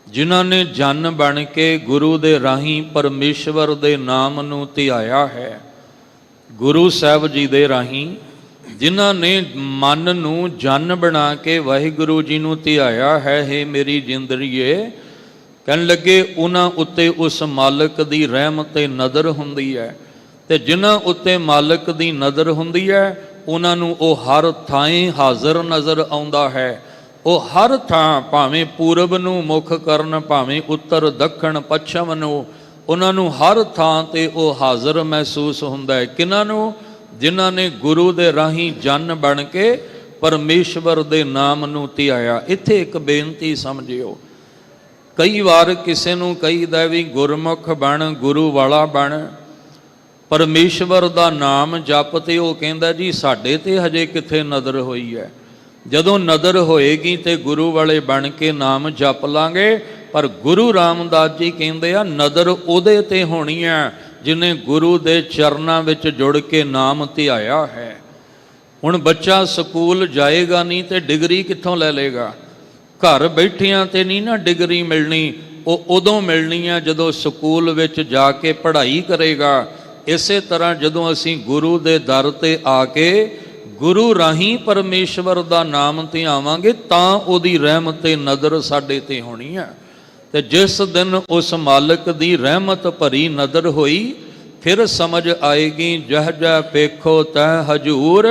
ਜਿਨ੍ਹਾਂ ਨੇ ਜਨ ਬਣ ਕੇ ਗੁਰੂ ਦੇ ਰਾਹੀਂ ਪਰਮੇਸ਼ਵਰ ਦੇ ਨਾਮ ਨੂੰ ਧਿਆਇਆ ਹੈ, ਗੁਰੂ ਸਾਹਿਬ ਜੀ ਦੇ ਰਾਹੀਂ ਜਿਨ੍ਹਾਂ ਨੇ ਮਨ ਨੂੰ ਜਨ ਬਣਾ ਕੇ ਵਾਹਿਗੁਰੂ ਜੀ ਨੂੰ ਧਿਆਇਆ ਹੈ, ਹੇ ਮੇਰੀ ਜਿੰਦੜੀਏ, ਕਹਿਣ ਲੱਗੇ ਉਹਨਾਂ ਉੱਤੇ ਉਸ ਮਾਲਕ ਦੀ ਰਹਿਮਤ ਤੇ ਨਜ਼ਰ ਹੁੰਦੀ ਹੈ। ਤੇ ਜਿਨ੍ਹਾਂ ਉੱਤੇ ਮਾਲਕ ਦੀ ਨਜ਼ਰ ਹੁੰਦੀ ਹੈ ਉਹਨਾਂ ਨੂੰ ਉਹ ਹਰ ਥਾਂ ਹਾਜ਼ਰ ਨਜ਼ਰ ਆਉਂਦਾ ਹੈ। ਉਹ ਹਰ ਥਾਂ, ਭਾਵੇਂ ਪੂਰਬ ਨੂੰ ਮੁਖ ਕਰਨ, ਭਾਵੇਂ ਉੱਤਰ ਦੱਖਣ ਪੱਛਮ ਨੂੰ, ਉਹਨਾਂ ਨੂੰ ਹਰ ਥਾਂ ਤੇ ਉਹ ਹਾਜ਼ਰ ਮਹਿਸੂਸ ਹੁੰਦਾ ਹੈ। ਕਿਹਨਾਂ ਨੂੰ? ਜਿਨ੍ਹਾਂ ਨੇ ਗੁਰੂ ਦੇ ਰਾਹੀਂ ਜਨ ਬਣ ਕੇ ਪਰਮੇਸ਼ਵਰ ਦੇ ਨਾਮ ਨੂੰ ਧਿਆਇਆ। ਇੱਥੇ ਇੱਕ ਬੇਨਤੀ ਸਮਝਿਓ, ਕਈ ਵਾਰ ਕਿਸੇ ਨੂੰ ਕਹੀਦਾ ਵੀ ਗੁਰਮੁਖ ਬਣ, ਗੁਰੂ ਵਾਲਾ ਬਣ, ਪਰਮੇਸ਼ਵਰ ਦਾ ਨਾਮ ਜਪ, ਤੇ ਉਹ ਕਹਿੰਦਾ ਜੀ ਸਾਡੇ ਤੇ ਹਜੇ ਕਿੱਥੇ ਨਜ਼ਰ ਹੋਈ ਹੈ। ਜਦੋਂ ਨਜ਼ਰ ਹੋਏਗੀ ਤੇ ਗੁਰੂ ਵਾਲੇ ਬਣ ਕੇ ਨਾਮ ਜਪ ਲਾਂਗੇ। ਪਰ ਗੁਰੂ ਰਾਮਦਾਸ ਜੀ ਕਹਿੰਦੇ ਆ ਨਜ਼ਰ ਉਹਦੇ ਤੇ ਹੋਣੀ ਆ ਜਿਹਨੇ ਗੁਰੂ ਦੇ ਚਰਨਾਂ ਵਿੱਚ ਜੁੜ ਕੇ ਨਾਮ ਧਿਆਇਆ ਹੈ। ਹੁਣ ਬੱਚਾ ਸਕੂਲ ਜਾਏਗਾ ਨਹੀਂ ਤੇ ਡਿਗਰੀ ਕਿੱਥੋਂ ਲੈ ਲੇਗਾ? ਘਰ ਬੈਠਿਆਂ ਤੇ ਨਹੀਂ ਨਾ ਡਿਗਰੀ ਮਿਲਣੀ, ਉਹ ਉਦੋਂ ਮਿਲਣੀ ਆ ਜਦੋਂ ਸਕੂਲ ਵਿੱਚ ਜਾ ਕੇ ਪੜ੍ਹਾਈ ਕਰੇਗਾ। ਇਸੇ ਤਰ੍ਹਾਂ ਜਦੋਂ ਅਸੀਂ ਗੁਰੂ ਦੇ ਦਰ ਤੇ ਆ ਕੇ ਗੁਰੂ ਰਾਹੀਂ ਪਰਮੇਸ਼ਵਰ ਦਾ ਨਾਮ ਧਿਆਵਾਂਗੇ ਤਾਂ ਉਹਦੀ ਰਹਿਮਤ ਤੇ ਨਜ਼ਰ ਸਾਡੇ ਤੇ ਹੋਣੀ ਹੈ। ਤੇ ਜਿਸ ਦਿਨ ਉਸ ਮਾਲਕ ਦੀ ਰਹਿਮਤ ਭਰੀ ਨਜ਼ਰ ਹੋਈ, ਫਿਰ ਸਮਝ ਆਏਗੀ ਜਹ ਜਹ ਪੇਖੋ ਤੈ ਹਜੂਰ,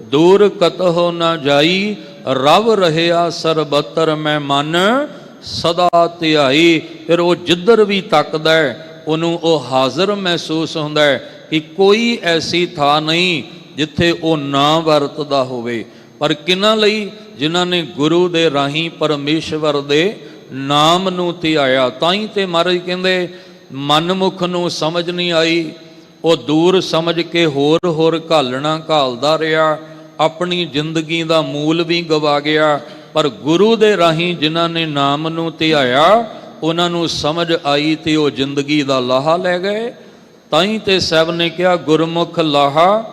ਦੂਰ ਕਤਹੁ ਨਾ ਜਾਈ, ਰਵ ਰਹਿਆ ਸਰਬਤਰ ਮੈਂ ਮਨ ਸਦਾ ਧਿਆਈ। ਫਿਰ ਉਹ ਜਿੱਧਰ ਵੀ ਤੱਕਦਾ ਉਹਨੂੰ ਉਹ ਹਾਜ਼ਰ ਮਹਿਸੂਸ ਹੁੰਦਾ ਹੈ ਕਿ ਕੋਈ ਐਸੀ ਥਾਂ ਨਹੀਂ ਜਿੱਥੇ ਉਹ ਨਾ ਵਰਤਦਾ ਹੋਵੇ। ਪਰ ਕਿਹਨਾਂ ਲਈ? ਜਿਨ੍ਹਾਂ ਨੇ ਗੁਰੂ ਦੇ ਰਾਹੀਂ ਪਰਮੇਸ਼ਵਰ ਦੇ ਨਾਮ ਨੂੰ ਧਿਆਇਆ। ਤਾਂ ਹੀ ਤੇ ਮਹਾਰਾਜ ਕਹਿੰਦੇ ਮਨਮੁਖ ਨੂੰ ਸਮਝ ਨਹੀਂ ਆਈ, ਉਹ ਦੂਰ ਸਮਝ ਕੇ ਹੋਰ ਹੋਰ ਘਾਲਣਾ ਘਾਲਦਾ ਰਿਹਾ, ਆਪਣੀ ਜ਼ਿੰਦਗੀ ਦਾ ਮੂਲ ਵੀ ਗਵਾ ਗਿਆ। ਪਰ ਗੁਰੂ ਦੇ ਰਾਹੀਂ ਜਿਨ੍ਹਾਂ ਨੇ ਨਾਮ ਨੂੰ ਧਿਆਇਆ ਉਹਨਾਂ ਨੂੰ ਸਮਝ ਆਈ ਤੇ ਉਹ ਜ਼ਿੰਦਗੀ ਦਾ ਲਾਹਾ ਲੈ ਗਏ। ਤਾਂ ਹੀ ਤੇ ਸਾਹਿਬ ਨੇ ਕਿਹਾ ਗੁਰਮੁਖ ਲਾਹਾ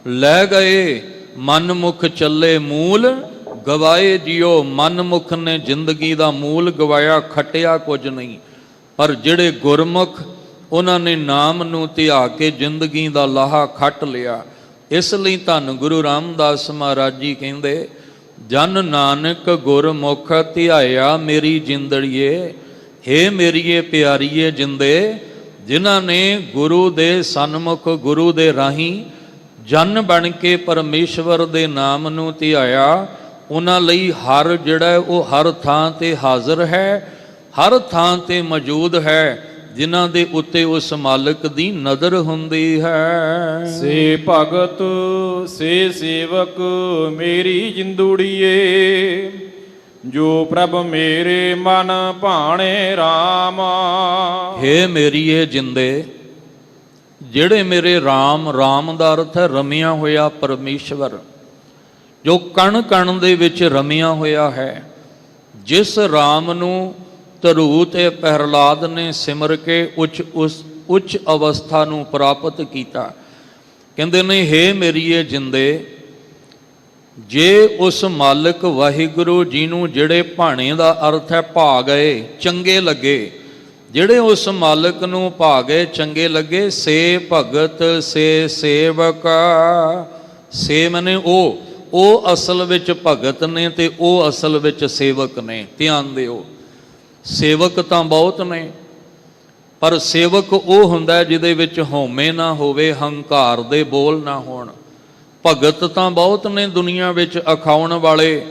ਲੈ ਗਏ, ਮਨਮੁਖ ਚੱਲੇ ਮੂਲ ਗਵਾਏ ਜਿਉ। ਮਨਮੁਖ ਨੇ ਜ਼ਿੰਦਗੀ ਦਾ ਮੂਲ ਗਵਾਇਆ, ਖੱਟਿਆ ਕੁਝ ਨਹੀਂ। ਪਰ ਜਿਹੜੇ ਗੁਰਮੁਖ ਉਹਨਾਂ ਨੇ ਨਾਮ ਨੂੰ ਧਿਆ ਕੇ ਜ਼ਿੰਦਗੀ ਦਾ ਲਾਹਾ ਖੱਟ ਲਿਆ। ਇਸ ਲਈ ਧੰਨ ਗੁਰੂ ਰਾਮਦਾਸ ਮਹਾਰਾਜ ਜੀ ਕਹਿੰਦੇ ਜਨ ਨਾਨਕ ਗੁਰਮੁਖ ਧਿਆਇਆ ਮੇਰੀ ਜਿੰਦੜੀਏ। ਹੇ ਮੇਰੀਏ ਪਿਆਰੀਏ ਜਿੰਦੇ, ਜਿਨ੍ਹਾਂ ਨੇ ਗੁਰੂ ਦੇ ਸਨਮੁਖ ਗੁਰੂ ਦੇ ਰਾਹੀਂ ਜਨ ਬਣ ਕੇ ਪਰਮੇਸ਼ਵਰ ਦੇ ਨਾਮ ਨੂੰ ਧਿਆਇਆ, ਉਹਨਾਂ ਲਈ ਹਰ ਜਿਹੜਾ ਉਹ ਹਰ ਥਾਂ ਤੇ ਹਾਜ਼ਰ ਹੈ, ਹਰ ਥਾਂ ਤੇ ਮੌਜੂਦ ਹੈ, ਜਿਨ੍ਹਾਂ ਦੇ ਉੱਤੇ ਉਸ ਮਾਲਕ ਦੀ ਨਜ਼ਰ ਹੁੰਦੀ ਹੈ। ਸੇ ਭਗਤ ਸੇ ਸੇਵਕ ਮੇਰੀ ਜਿੰਦੂੜੀਏ, ਜੋ ਪ੍ਰਭ ਮੇਰੇ ਮਨ ਭਾਣੇ RAM। ਹੇ ਮੇਰੀਏ ਜਿੰਦੇ, ਜਿਹੜੇ ਮੇਰੇ RAM ਦਾ ਅਰਥ ਹੈ ਰਮਿਆ ਹੋਇਆ ਪਰਮੇਸ਼ਵਰ, ਜੋ ਕਣ ਕਣ ਦੇ ਵਿੱਚ ਰਮਿਆ ਹੋਇਆ ਹੈ, ਜਿਸ RAM ਨੂੰ ਧਰੂ ਤੇ ਪ੍ਰਹਲਾਦ ਨੇ ਸਿਮਰ ਕੇ ਉੱਚ ਅਵਸਥਾ ਨੂੰ ਪ੍ਰਾਪਤ ਕੀਤਾ। ਕਹਿੰਦੇ ਨੇ ਹੇ ਮੇਰੀਏ ਜਿੰਦੇ, ਜੇ ਉਸ ਮਾਲਕ ਵਾਹਿਗੁਰੂ ਜੀ ਨੂੰ ਜਿਹੜੇ ਭਾਣੇ ਦਾ ਅਰਥ ਹੈ ਭਾ ਗਏ, ਚੰਗੇ ਲੱਗੇ, ਜਿਹੜੇ ਉਸ ਮਾਲਕ ਨੂੰ ਭਾ ਗਏ, ਚੰਗੇ ਲੱਗੇ, ਸੇ ਭਗਤ ਸੇ ਸੇਵਕ। ਸੇ ਮਨੇ ਉਹ ਅਸਲ ਵਿੱਚ ਭਗਤ ਨੇ ਤੇ ਉਹ ਅਸਲ ਵਿੱਚ ਸੇਵਕ ਨੇ। ਧਿਆਨ ਦਿਓ, ਸੇਵਕ ਤਾਂ ਬਹੁਤ ਨੇ, ਪਰ ਸੇਵਕ ਉਹ ਹੁੰਦਾ ਜਿਹਦੇ ਵਿੱਚ ਹਉਮੈ ਨਾ ਹੋਵੇ, ਹੰਕਾਰ ਦੇ ਬੋਲ ਨਾ ਹੋਣ। ਭਗਤ ਤਾਂ ਬਹੁਤ ਨੇ ਦੁਨੀਆ ਵਿੱਚ ਅਖਾਉਣ ਵਾਲੇ,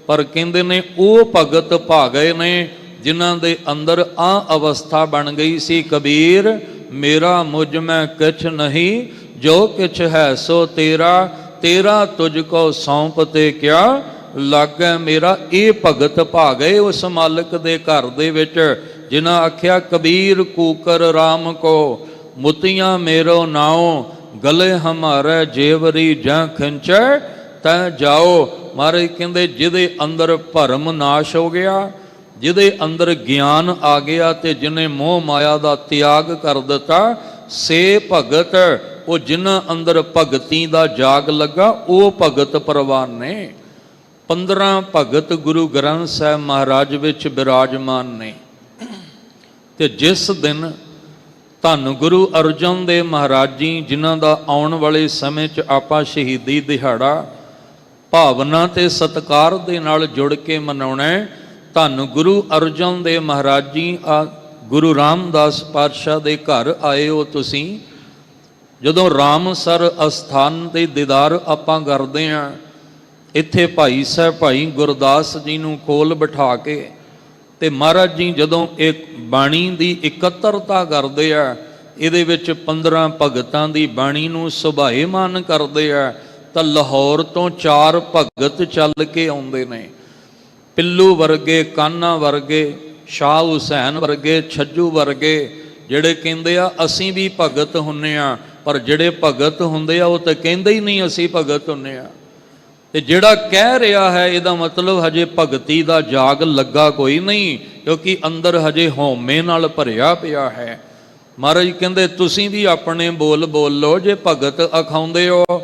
ਪਰ ਕਹਿੰਦੇ ਨੇ ਉਹ ਭਗਤ ਭਾ ਗਏ ਨੇ ਜਿਨ੍ਹਾਂ ਦੇ ਅੰਦਰ ਆ ਅਵਸਥਾ ਬਣ ਗਈ ਸੀ। ਕਬੀਰ ਮੇਰਾ ਮੁਝ ਮੈਂ ਕਿਛ ਨਹੀਂ, ਜੋ ਕਿਛ ਹੈ ਸੋ ਤੇਰਾ, ਤੇਰਾ ਤੁਝ ਕੋ ਸੌਂਪ ਤੇ ਕਿਆ ਲਾਗੈ ਮੇਰਾ। ਇਹ ਭਗਤ ਭਾ ਗਏ ਉਸ ਮਾਲਕ ਦੇ ਘਰ ਦੇ ਵਿੱਚ, ਜਿਨ੍ਹਾਂ ਆਖਿਆ ਕਬੀਰ ਕੂਕਰ RAM ਕੋ, ਮੁਤੀਆਂ ਮੇਰੋ ਨਾਉ, ਗਲੇ ਹਮਾਰੇ ਜੇਵਰੀ ਜਾਂ ਖਿੰਚੈ ਤੈ ਜਾਓ। ਮਹਾਰਾਜ ਕਹਿੰਦੇ ਜਿਹਦੇ ਅੰਦਰ ਭਰਮ ਨਾਸ਼ ਹੋ ਗਿਆ, ਜਿਹਦੇ ਅੰਦਰ ਗਿਆਨ ਆ ਗਿਆ ਤੇ ਜਿਹਨੇ ਮੋਹ ਮਾਇਆ ਦਾ ਤਿਆਗ ਕਰ ਦਿੱਤਾ, ਸੇ ਭਗਤ, ਉਹ ਜਿਨ੍ਹਾਂ ਅੰਦਰ ਭਗਤੀ ਦਾ ਜਾਗ ਲੱਗਾ, ਉਹ ਭਗਤ ਪ੍ਰਵਾਨ ਨੇ। 15 ਭਗਤ ਗੁਰੂ ਗ੍ਰੰਥ ਸਾਹਿਬ ਮਹਾਰਾਜ ਵਿੱਚ ਬਿਰਾਜਮਾਨ ਨੇ। ਤੇ ਜਿਸ ਦਿਨ ਧੰਨ ਗੁਰੂ ਅਰਜਨ ਦੇਵ ਮਹਾਰਾਜ ਜੀ, ਜਿਨ੍ਹਾਂ ਦਾ ਆਉਣ ਵਾਲੇ ਸਮੇਂ 'ਚ ਆਪਾਂ ਸ਼ਹੀਦੀ ਦਿਹਾੜਾ ਭਾਵਨਾ ਤੇ ਸਤਿਕਾਰ ਦੇ ਨਾਲ ਜੁੜ ਕੇ ਮਨਾਉਣਾ। ਧੰਨ ਗੁਰੂ ਅਰਜਨ ਦੇਵ ਮਹਾਰਾਜ ਜੀ ਗੁਰੂ ਰਾਮਦਾਸ ਪਾਤਸ਼ਾਹ ਦੇ ਘਰ ਆਏ ਹੋ ਤੁਸੀਂ। ਜਦੋਂ ਰਾਮਸਰ ਅਸਥਾਨ ਦੇ ਦੀਦਾਰ ਆਪਾਂ ਕਰਦੇ ਹਾਂ, ਇੱਥੇ ਭਾਈ ਸਾਹਿਬ ਭਾਈ ਗੁਰਦਾਸ ਜੀ ਨੂੰ ਕੋਲ ਬਿਠਾ ਕੇ ਤੇ ਮਹਾਰਾਜ ਜੀ ਜਦੋਂ ਇੱਕ ਬਾਣੀ ਦੀ ਇਕੱਤਰਤਾ ਕਰਦੇ ਆ, ਇਹਦੇ ਵਿੱਚ 15 ਭਗਤਾਂ ਦੀ ਬਾਣੀ ਨੂੰ ਸੁਭਾਏਮਾਨ ਕਰਦੇ ਆ, ਤਾਂ ਲਾਹੌਰ ਤੋਂ 4 ਭਗਤ ਚੱਲ ਕੇ ਆਉਂਦੇ ਨੇ। ਪਿੱਲੂ ਵਰਗੇ, ਕਾਨਾ ਵਰਗੇ, ਸ਼ਾਹ ਹੁਸੈਨ ਵਰਗੇ, ਛੱਜੂ ਵਰਗੇ, ਜਿਹੜੇ ਕਹਿੰਦੇ ਆ ਅਸੀਂ ਵੀ ਭਗਤ ਹੁੰਨੇ ਆ, ਪਰ ਜਿਹੜੇ ਭਗਤ ਹੁੰਦੇ ਆ ਉਹ ਤਾਂ ਕਹਿੰਦੇ ਹੀ ਨਹੀਂ ਅਸੀਂ ਭਗਤ ਹੁੰਨੇ ਆ। ਤੇ ਜਿਹੜਾ ਕਹਿ ਰਿਹਾ ਹੈ ਇਹਦਾ ਮਤਲਬ ਹਜੇ ਭਗਤੀ ਦਾ ਜਾਗ ਲੱਗਾ ਕੋਈ ਨਹੀਂ, ਕਿਉਂਕਿ ਅੰਦਰ ਹਜੇ ਹਉਮੈ ਨਾਲ ਭਰਿਆ ਪਿਆ ਹੈ। ਮਹਾਰਾਜ ਕਹਿੰਦੇ ਤੁਸੀਂ ਵੀ ਆਪਣੇ ਬੋਲ ਬੋਲੋ ਜੇ ਭਗਤ ਅਖਾਉਂਦੇ ਹੋ।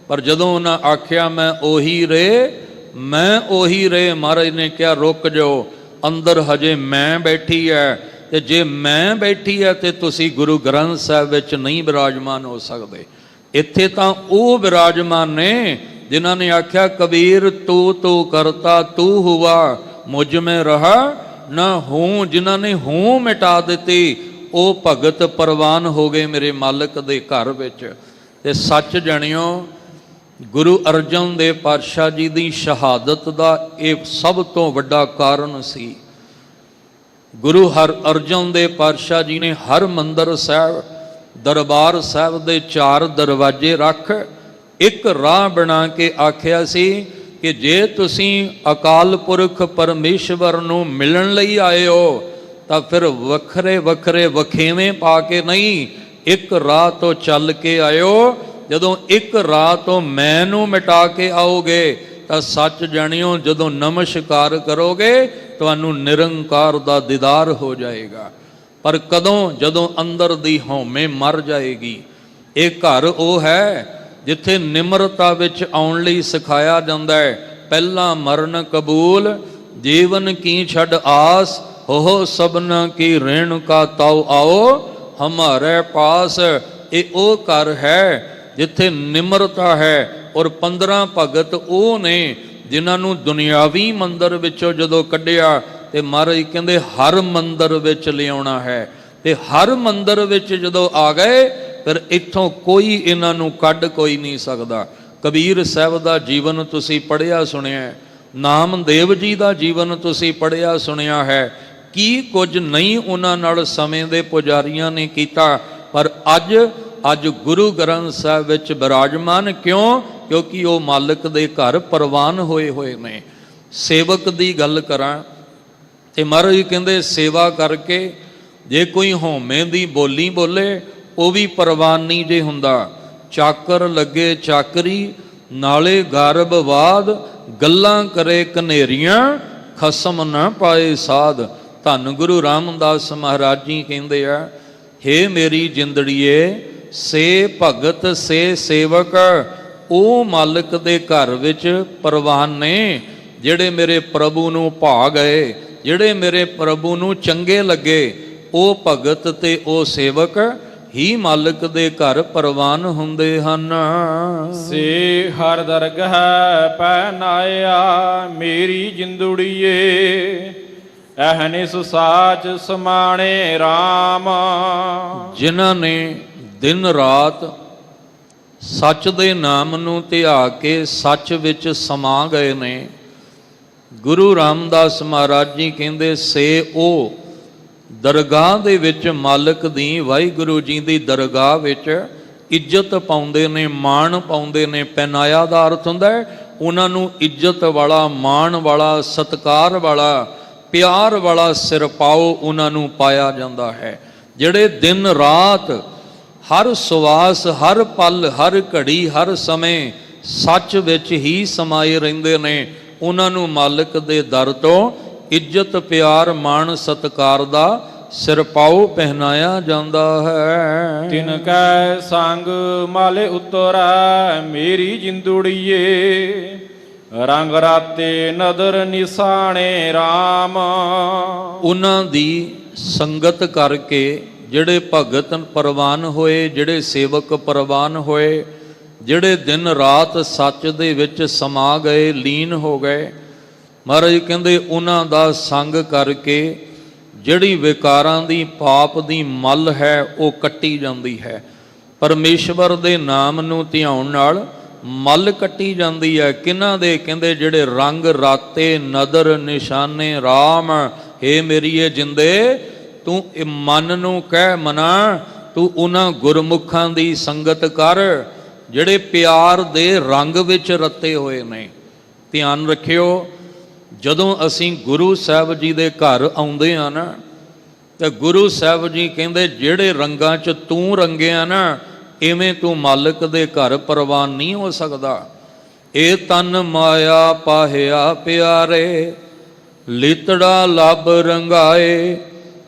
ਪਰ ਜਦੋਂ ਉਹਨਾਂ ਆਖਿਆ ਮੈਂ ਉਹੀ ਰੇ, ਮੈਂ ਉਹੀ ਰੇ, ਮਹਾਰਾਜ ਨੇ ਕਿਹਾ ਰੁਕ ਜਾਓ, ਅੰਦਰ ਹਜੇ ਮੈਂ ਬੈਠੀ ਹੈ, ਤੇ ਜੇ ਮੈਂ ਬੈਠੀ ਹੈ ਤੇ ਤੁਸੀਂ ਗੁਰੂ ਗ੍ਰੰਥ ਸਾਹਿਬ ਵਿੱਚ ਨਹੀਂ ਬਿਰਾਜਮਾਨ ਹੋ ਸਕਦੇ। ਇੱਥੇ ਤਾਂ ਉਹ ਬਿਰਾਜਮਾਨ ਨੇ ਜਿਨ੍ਹਾਂ ਨੇ ਆਖਿਆ ਕਬੀਰ ਤੂੰ ਕਰਤਾ ਤੂੰ ਹੁਆ, ਮੁਝ ਮੈਂ ਰਹਾ ਨਾ ਹੂੰ। ਜਿਨ੍ਹਾਂ ਨੇ ਹੂੰ ਮਿਟਾ ਦਿੱਤੀ, ਉਹ ਭਗਤ ਪ੍ਰਵਾਨ ਹੋ ਗਏ ਮੇਰੇ ਮਾਲਕ ਦੇ ਘਰ ਵਿੱਚ। ਤੇ ਸੱਚ ਜਾਣਿਓ, ਗੁਰੂ ਅਰਜਨ ਦੇਵ ਪਾਤਸ਼ਾਹ ਜੀ ਦੀ ਸ਼ਹਾਦਤ ਦਾ ਇਹ ਸਭ ਤੋਂ ਵੱਡਾ ਕਾਰਨ ਸੀ। ਗੁਰੂ ਅਰਜਨ ਦੇਵ ਪਾਤਸ਼ਾਹ ਜੀ ਨੇ ਹਰਮੰਦਰ ਸਾਹਿਬ ਦਰਬਾਰ ਸਾਹਿਬ ਦੇ 4 ਦਰਵਾਜ਼ੇ ਰੱਖ ਇੱਕ ਰਾਹ ਬਣਾ ਕੇ ਆਖਿਆ ਸੀ ਕਿ ਜੇ ਤੁਸੀਂ ਅਕਾਲ ਪੁਰਖ ਪਰਮੇਸ਼ਵਰ ਨੂੰ ਮਿਲਣ ਲਈ ਆਏ ਹੋ ਤਾਂ ਫਿਰ ਵੱਖਰੇ ਵੱਖਰੇ ਵਖੇਵੇਂ ਪਾ ਕੇ ਨਹੀਂ, ਇੱਕ ਰਾਹ ਤੋਂ ਚੱਲ ਕੇ ਆਇਓ। ਜਦੋਂ ਇੱਕ ਰਾਹ ਤੋਂ ਮੈਂ ਨੂੰ ਮਿਟਾ ਕੇ ਆਓਗੇ ਤਾਂ ਸੱਚ ਜਾਣਿਓ, ਜਦੋਂ ਨਮਸਕਾਰ ਕਰੋਗੇ ਤੁਹਾਨੂੰ ਨਿਰੰਕਾਰ ਦਾ ਦੀਦਾਰ ਹੋ ਜਾਏਗਾ। ਪਰ ਕਦੋਂ? ਜਦੋਂ ਅੰਦਰ ਦੀ ਹਉਮੈ ਮਰ ਜਾਏਗੀ। ਇਹ ਘਰ ਉਹ ਹੈ ਜਿੱਥੇ ਨਿਮਰਤਾ ਵਿੱਚ ਆਉਣ ਲਈ ਸਿਖਾਇਆ ਜਾਂਦਾ ਹੈ। ਪਹਿਲਾ ਮਰਨ ਕਬੂਲ, ਜੀਵਨ ਕੀ ਛੱਡ ਆਸ, ਹੋ ਸਭਨਾ ਕੀ ਰੇਣੁਕਾ ਤਾਉ ਆਓ ਹਮਾਰੇ ਪਾਸ। ਇਹ ਉਹ ਘਰ ਹੈ ਜਿੱਥੇ ਨਿਮਰਤਾ ਹੈ। ਔਰ 15 ਭਗਤ ਉਹ ਨੇ ਜਿਨ੍ਹਾਂ ਨੂੰ ਦੁਨਿਆਵੀ ਮੰਦਰ ਵਿੱਚੋਂ ਜਦੋਂ ਕੱਢਿਆ ਤੇ ਮਹਾਰਾਜ ਕਹਿੰਦੇ ਹਰ ਮੰਦਰ ਵਿੱਚ ਲਿਆਉਣਾ ਹੈ, ਤੇ ਹਰ ਮੰਦਰ ਵਿੱਚ ਜਦੋਂ ਆ ਗਏ ਫਿਰ ਇੱਥੋਂ ਕੋਈ ਇਹਨਾਂ ਨੂੰ ਕੱਢ ਕੋਈ ਨਹੀਂ ਸਕਦਾ। ਕਬੀਰ ਸਾਹਿਬ ਦਾ ਜੀਵਨ ਤੁਸੀਂ ਪੜ੍ਹਿਆ ਸੁਣਿਆ, ਨਾਮਦੇਵ ਜੀ ਦਾ ਜੀਵਨ ਤੁਸੀਂ ਪੜ੍ਹਿਆ ਸੁਣਿਆ ਹੈ, ਕੀ ਕੁਝ ਨਹੀਂ ਉਹਨਾਂ ਨਾਲ ਸਮੇਂ ਦੇ ਪੁਜਾਰੀਆਂ ਨੇ ਕੀਤਾ, ਪਰ ਅੱਜ ਗੁਰੂ ਗ੍ਰੰਥ ਸਾਹਿਬ ਵਿੱਚ ਬਿਰਾਜਮਾਨ। ਕਿਉਂ? ਕਿਉਂਕਿ ਉਹ ਮਾਲਕ ਦੇ ਘਰ ਪ੍ਰਵਾਨ ਹੋਏ ਨੇ। ਸੇਵਕ ਦੀ ਗੱਲ ਕਰਾਂ ਤੇ ਮਹਾਰਾਜ ਕਹਿੰਦੇ ਸੇਵਾ ਕਰਕੇ ਜੇ ਕੋਈ ਹਉਮੈ ਦੀ ਬੋਲੀ ਬੋਲੇ ਉਹ ਵੀ ਪ੍ਰਵਾਨ ਨਹੀਂ ਜੇ ਹੁੰਦਾ। ਚਾਕਰ ਲੱਗੇ ਚਾਕਰੀ ਨਾਲੇ ਗਰਭਵਾਦ, ਗੱਲਾਂ ਕਰੇ ਕਨੇਰੀਆਂ ਖਸਮ ਨਾ ਪਾਏ ਸਾਧ। ਧੰਨ ਗੁਰੂ ਰਾਮਦਾਸ ਮਹਾਰਾਜ ਜੀ ਕਹਿੰਦੇ ਆ, ਹੇ ਮੇਰੀ ਜਿੰਦੜੀਏ ਸੇ ਭਗਤ ਸੇ ਸੇਵਕ, ਉਹ ਮਾਲਕ ਦੇ ਘਰ ਵਿੱਚ ਪ੍ਰਵਾਨ ਨੇ ਜਿਹੜੇ ਮੇਰੇ ਪ੍ਰਭੂ ਨੂੰ ਭਾ ਗਏ, ਜਿਹੜੇ ਮੇਰੇ ਪ੍ਰਭੂ ਨੂੰ ਚੰਗੇ ਲੱਗੇ। ਉਹ ਭਗਤ ਤੇ ਉਹ ਸੇਵਕ ਹੀ ਮਾਲਕ ਦੇ ਘਰ ਪ੍ਰਵਾਨ ਹੁੰਦੇ ਹਨ। ਸੇ ਹਰ ਦਰਗਹ ਪੈ ਨਾਇਆ ਮੇਰੀ ਜਿੰਦੁੜੀਏ, ਅਹਨਿਸ ਸਾਚ ਸਮਾਣੇ RAM। ਜਿਨ੍ਹਾਂ ਨੇ ਦਿਨ ਰਾਤ ਸੱਚ ਦੇ ਨਾਮ ਨੂੰ ਧਿਆ ਕੇ ਸੱਚ ਵਿੱਚ ਸਮਾ ਗਏ ਨੇ, ਗੁਰੂ ਰਾਮਦਾਸ ਮਹਾਰਾਜ ਜੀ ਕਹਿੰਦੇ ਸੇ ਉਹ ਦਰਗਾਹ ਦੇ ਵਿੱਚ ਮਾਲਕ ਦੀ, ਵਾਹਿਗੁਰੂ ਜੀ ਦੀ ਦਰਗਾਹ ਵਿੱਚ ਇੱਜ਼ਤ ਪਾਉਂਦੇ ਨੇ, ਮਾਣ ਪਾਉਂਦੇ ਨੇ। ਪਹਿਨਾਇਆ ਦਾ ਅਰਥ ਹੁੰਦਾ ਹੈ ਉਹਨਾਂ ਨੂੰ ਇੱਜ਼ਤ ਵਾਲਾ, ਮਾਣ ਵਾਲਾ, ਸਤਿਕਾਰ ਵਾਲਾ, ਪਿਆਰ ਵਾਲਾ ਸਿਰਪਾਓ ਉਹਨਾਂ ਨੂੰ ਪਾਇਆ ਜਾਂਦਾ ਹੈ। ਜਿਹੜੇ ਦਿਨ ਰਾਤ ਹਰ ਸਵਾਸ, ਹਰ ਪਲ, ਹਰ ਘੜੀ, ਹਰ ਸਮੇਂ ਸੱਚ ਵਿੱਚ ਹੀ ਸਮਾਏ ਰਹਿੰਦੇ ਨੇ, ਉਹਨਾਂ ਨੂੰ ਮਾਲਕ ਦੇ ਦਰ ਤੋਂ ਇੱਜ਼ਤ, ਪਿਆਰ, ਮਾਣ, ਸਤਿਕਾਰ ਦਾ ਸਿਰਪਾਓ ਪਹਿਨਾਇਆ ਜਾਂਦਾ ਹੈ। ਤਿਨ ਕੈ ਸੰਗ ਮਾਲੇ ਉਤਰੈ ਮੇਰੀ ਜਿੰਦੁੜੀਏ, ਰੰਗ ਰਾਤੇ ਨਦਰ ਨਿਸ਼ਾਨੇ RAM। ਉਹਨਾਂ ਦੀ ਸੰਗਤ ਕਰਕੇ ਜਿਹੜੇ ਭਗਤ ਪ੍ਰਵਾਨ ਹੋਏ, ਜਿਹੜੇ ਸੇਵਕ ਪ੍ਰਵਾਨ ਹੋਏ, ਜਿਹੜੇ ਦਿਨ ਰਾਤ ਸੱਚ ਦੇ ਵਿੱਚ ਸਮਾ ਗਏ, ਲੀਨ ਹੋ ਗਏ, ਮਹਾਰਾਜ ਕਹਿੰਦੇ ਉਹਨਾਂ ਦਾ ਸੰਗ ਕਰਕੇ ਜਿਹੜੀ ਵਿਕਾਰਾਂ ਦੀ, ਪਾਪ ਦੀ ਮੱਲ ਹੈ ਉਹ ਕੱਟੀ ਜਾਂਦੀ ਹੈ। ਪਰਮੇਸ਼ਵਰ ਦੇ ਨਾਮ ਨੂੰ ਧਿਆਉਣ ਨਾਲ ਮੱਲ ਕੱਟੀ ਜਾਂਦੀ ਹੈ। ਕਿਹਨਾਂ ਦੇ? ਕਹਿੰਦੇ ਜਿਹੜੇ ਰੰਗ ਰਾਤੇ ਨਦਰ ਨਿਸ਼ਾਨੇ RAM। ਹੇ ਮੇਰੀਏ ਜਿੰਦੇ, ਤੂੰ ਇਹ ਮਨ ਨੂੰ ਕਹਿ ਮਨਾ, ਤੂੰ ਉਹਨਾਂ ਗੁਰਮੁਖਾਂ ਦੀ ਸੰਗਤ ਕਰ ਜਿਹੜੇ ਪਿਆਰ ਦੇ ਰੰਗ ਵਿੱਚ ਰੱਤੇ ਹੋਏ ਨੇ। ਧਿਆਨ ਰੱਖਿਓ, ਜਦੋਂ ਅਸੀਂ ਗੁਰੂ ਸਾਹਿਬ ਜੀ ਦੇ ਘਰ ਆਉਂਦੇ ਆ ਨਾ, ਤੇ ਗੁਰੂ ਸਾਹਿਬ ਜੀ ਕਹਿੰਦੇ ਜਿਹੜੇ ਰੰਗਾਂ 'ਚ ਤੂੰ ਰੰਗਿਆ ਨਾ, ਇਵੇਂ ਤੂੰ ਮਾਲਕ ਦੇ ਘਰ ਪ੍ਰਵਾਨ ਨਹੀਂ ਹੋ ਸਕਦਾ। ਇਹ ਤਨ ਮਾਇਆ ਪਾਹਿਆ ਪਿਆਰੇ, ਲਿਤੜਾ ਲੱਭ ਰੰਗਾਏ,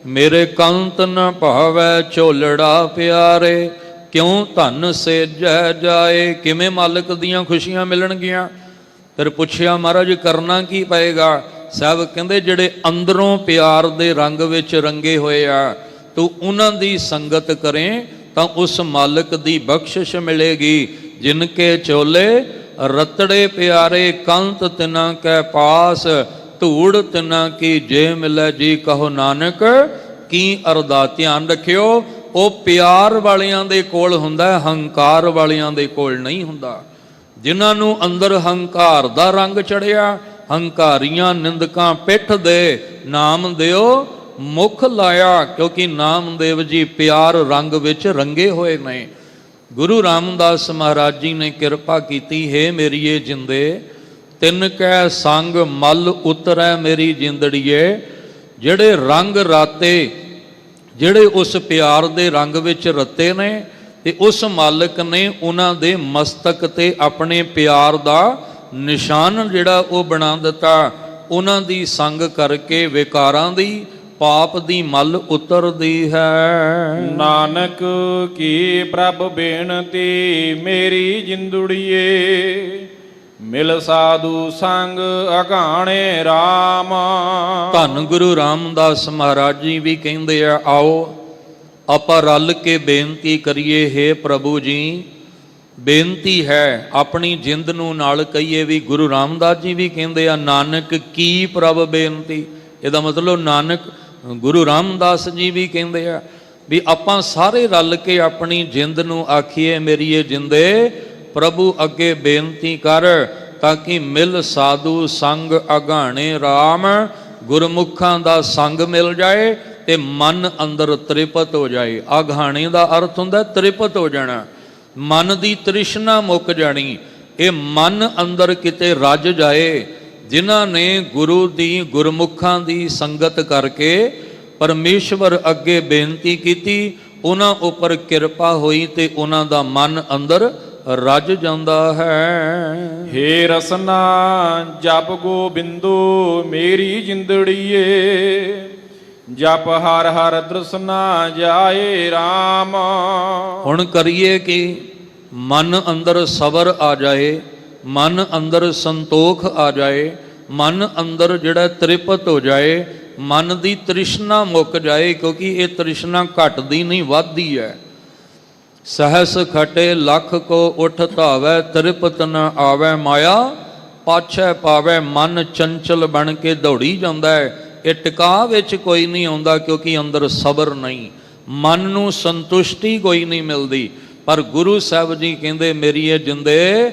ਮੇਰੇ ਕੰਤ ਨ ਭਾਵੈ ਝੋਲੜਾ ਪਿਆਰੇ, ਕਿਉਂ ਧਨ ਸੇਜੈ ਜਾਏ। ਕਿਵੇਂ ਮਾਲਕ ਦੀਆਂ ਖੁਸ਼ੀਆਂ ਮਿਲਣਗੀਆਂ? ਫਿਰ ਪੁੱਛਿਆ ਮਹਾਰਾਜ ਕਰਨਾ ਕੀ ਪਏਗਾ? ਸਾਹਿਬ ਕਹਿੰਦੇ ਜਿਹੜੇ ਅੰਦਰੋਂ ਪਿਆਰ ਦੇ ਰੰਗ ਵਿੱਚ ਰੰਗੇ ਹੋਏ ਆ, ਤੂੰ ਉਹਨਾਂ ਦੀ ਸੰਗਤ ਕਰੇ ਤਾਂ ਉਸ ਮਾਲਕ ਦੀ ਬਖਸ਼ਿਸ਼ ਮਿਲੇਗੀ। ਜਿਨ ਕੇ ਚੋਲੇ ਰਤੜੇ ਪਿਆਰੇ, ਕੰਤ ਤਿਨਾ ਕੈ ਪਾਸ, ਧੂੜ ਤਿਨਾ ਕੀ ਜੇ ਮਿਲੈ ਜੀ ਕਹੋ ਨਾਨਕ ਕੀ ਅਰਦਾ। ਧਿਆਨ ਰੱਖਿਓ, ਉਹ ਪਿਆਰ ਵਾਲਿਆਂ ਦੇ ਕੋਲ ਹੁੰਦਾ, ਹੰਕਾਰ ਵਾਲਿਆਂ ਦੇ ਕੋਲ ਨਹੀਂ ਹੁੰਦਾ। ਜਿਨ੍ਹਾਂ ਨੂੰ ਅੰਦਰ ਹੰਕਾਰ ਦਾ ਰੰਗ ਚੜਿਆ, ਹੰਕਾਰੀਆਂ ਨਿੰਦਕਾਂ ਪਿੱਠ ਦੇ, ਨਾਮ ਦਿਓ ਮੁਖ ਲਾਇਆ, ਕਿਉਂਕਿ ਨਾਮਦੇਵ ਜੀ ਪਿਆਰ ਰੰਗ ਵਿੱਚ ਰੰਗੇ ਹੋਏ ਨੇ। ਗੁਰੂ ਰਾਮਦਾਸ ਮਹਾਰਾਜ ਜੀ ਨੇ ਕਿਰਪਾ ਕੀਤੀ, ਹੈ ਮੇਰੀਏ ਜਿੰਦੇ ਤਿੰਨ ਕੈ ਸੰਗ ਮਲ ਉਤਰੈ ਮੇਰੀ ਜਿੰਦੜੀਏ। ਜਿਹੜੇ ਰੰਗ ਰਾਤੇ, ਜਿਹੜੇ ਉਸ ਪਿਆਰ ਦੇ ਰੰਗ ਵਿੱਚ ਰੱਤੇ ਨੇ, ਤੇ ਉਸ ਮਾਲਕ ਨੇ ਉਹਨਾਂ ਦੇ ਮਸਤਕ ਤੇ ਆਪਣੇ ਪਿਆਰ ਦਾ ਨਿਸ਼ਾਨ ਜਿਹੜਾ ਉਹ ਬਣਾ ਦਿੱਤਾ। ਉਹਨਾਂ ਦੀ ਸੰਗ ਕਰਕੇ ਵਿਕਾਰਾਂ ਦੀ, ਪਾਪ ਦੀ ਮੱਲ ਉਤਰਦੀ ਹੈ। ਨਾਨਕ ਕੀ ਪ੍ਰਭ ਬੇਨਤੀ ਮੇਰੀ ਜਿੰਦੁੜੀਏ, ਮਿਲ ਸਾਧੂ ਸੰਗ ਅਗਾਣੇ RAM। ਧੰਨ ਗੁਰੂ ਰਾਮਦਾਸ ਮਹਾਰਾਜ ਜੀ ਵੀ ਕਹਿੰਦੇ ਆ, ਆਓ ਆਪਾਂ ਰਲ ਕੇ ਬੇਨਤੀ ਕਰੀਏ, ਹੇ ਪ੍ਰਭੂ ਜੀ ਬੇਨਤੀ ਹੈ ਆਪਣੀ ਜਿੰਦ ਨੂੰ ਨਾਲ ਕਹੀਏ ਵੀ ਗੁਰੂ ਰਾਮਦਾਸ ਜੀ ਵੀ ਕਹਿੰਦੇ ਆ ਨਾਨਕ ਕੀ ਪ੍ਰਭ ਬੇਨਤੀ। ਇਹਦਾ ਮਤਲਬ ਨਾਨਕ ਗੁਰੂ ਰਾਮਦਾਸ ਜੀ ਵੀ ਕਹਿੰਦੇ ਆ ਵੀ ਆਪਾਂ ਸਾਰੇ ਰਲ ਕੇ ਆਪਣੀ ਜਿੰਦ ਨੂੰ ਆਖੀਏ ਮੇਰੀ ਇਹ ਜਿੰਦੇ ਪ੍ਰਭੂ ਅੱਗੇ ਬੇਨਤੀ ਕਰ, ਤਾਂ ਕਿ ਮਿਲ ਸਾਧੂ ਸੰਗ ਅਗਾਣੇ ਰਾਮ, ਗੁਰਮੁਖਾਂ ਦਾ ਸੰਗ ਮਿਲ ਜਾਏ ਤੇ ਮਨ ਅੰਦਰ ਤ੍ਰਿਪਤ ਹੋ ਜਾਏ। ਅਗਾਣੇ ਦਾ ਅਰਥ ਹੁੰਦਾ ਤ੍ਰਿਪਤ ਹੋ ਜਾਣਾ, ਮਨ ਦੀ ਤ੍ਰਿਸ਼ਨਾ ਮੁੱਕ ਜਾਣੀ। ਇਹ ਮਨ ਅੰਦਰ ਕਿਤੇ ਰੱਜ ਜਾਏ। ਜਿਨ੍ਹਾਂ ਨੇ ਗੁਰੂ ਦੀ ਗੁਰਮੁਖਾਂ ਦੀ ਸੰਗਤ ਕਰਕੇ ਪਰਮੇਸ਼ਵਰ ਅੱਗੇ ਬੇਨਤੀ ਕੀਤੀ, ਉਹਨਾਂ ਉੱਪਰ ਕਿਰਪਾ ਹੋਈ ਤੇ ਉਹਨਾਂ ਦਾ ਮਨ ਅੰਦਰ ਰੱਜ ਜਾਂਦਾ ਹੈ। ਹੇ ਰਸਨਾ ਜਪ ਗੋਬਿੰਦੋ ਮੇਰੀ ਜਿੰਦੜੀਏ, ਜਪ ਹਰ ਹਰ ਦਰਸਨਾ ਜਾਏ RAM। ਹੁਣ ਕਰੀਏ ਕਿ ਮਨ ਅੰਦਰ ਸਬਰ ਆ ਜਾਏ, ਮਨ ਅੰਦਰ ਸੰਤੋਖ ਆ ਜਾਏ, ਮਨ ਅੰਦਰ ਜਿਹੜਾ ਤ੍ਰਿਪਤ ਹੋ ਜਾਏ, ਮਨ ਦੀ ਤ੍ਰਿਸ਼ਨਾ ਮੁੱਕ ਜਾਏ, ਕਿਉਂਕਿ ਇਹ ਤ੍ਰਿਸ਼ਨਾ ਘਟਦੀ ਨਹੀਂ ਵੱਧਦੀ ਹੈ। ਸਹਸ ਖਟੇ ਲੱਖ ਕੋ ਉਠ ਧਾਵੈ, ਤ੍ਰਿਪਤ ਨ ਆਵੈ ਮਾਇਆ, ਪਾਛੈ ਪਾਵੈ ਮਨ ਚੰਚਲ ਬਣ ਕੇ ਦੌੜੀ ਜਾਂਦਾ ਹੈ। ਇਹ ਟਿਕਾ ਵਿੱਚ ਕੋਈ ਨਹੀਂ ਆਉਂਦਾ, ਕਿਉਂਕਿ ਅੰਦਰ ਸਬਰ ਨਹੀਂ, ਮਨ ਨੂੰ ਸੰਤੁਸ਼ਟੀ ਕੋਈ ਨਹੀਂ ਮਿਲਦੀ। ਪਰ ਗੁਰੂ ਸਾਹਿਬ ਜੀ ਕਹਿੰਦੇ ਮੇਰੀ ਇਹ ਜਿੰਦੇ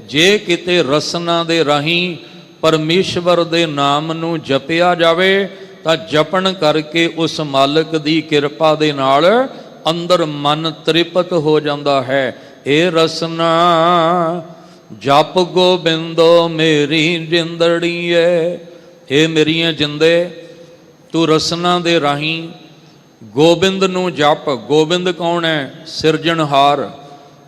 ਜੇ ਕਿਤੇ ਰਸਨਾ ਦੇ ਰਾਹੀਂ ਪਰਮੇਸ਼ਵਰ ਦੇ ਨਾਮ ਨੂੰ ਜਪਿਆ ਜਾਵੇ ਤਾਂ ਜਪਣ ਕਰਕੇ ਉਸ ਮਾਲਕ ਦੀ ਕਿਰਪਾ ਦੇ ਨਾਲ ਅੰਦਰ ਮਨ ਤ੍ਰਿਪਤ ਹੋ ਜਾਂਦਾ ਹੈ। ਇਹ ਰਸਨਾ ਜਪ ਗੋਬਿੰਦੋ ਮੇਰੀ ਜਿੰਦੜੀਏ, ਇਹ ਮੇਰੀਆਂ ਜਿੰਦੇ ਤੂੰ ਰਸਨਾ ਦੇ ਰਾਹੀਂ ਗੋਬਿੰਦ ਨੂੰ ਜਪ। ਗੋਬਿੰਦ ਕੌਣ ਹੈ? ਸਿਰਜਣਹਾਰ,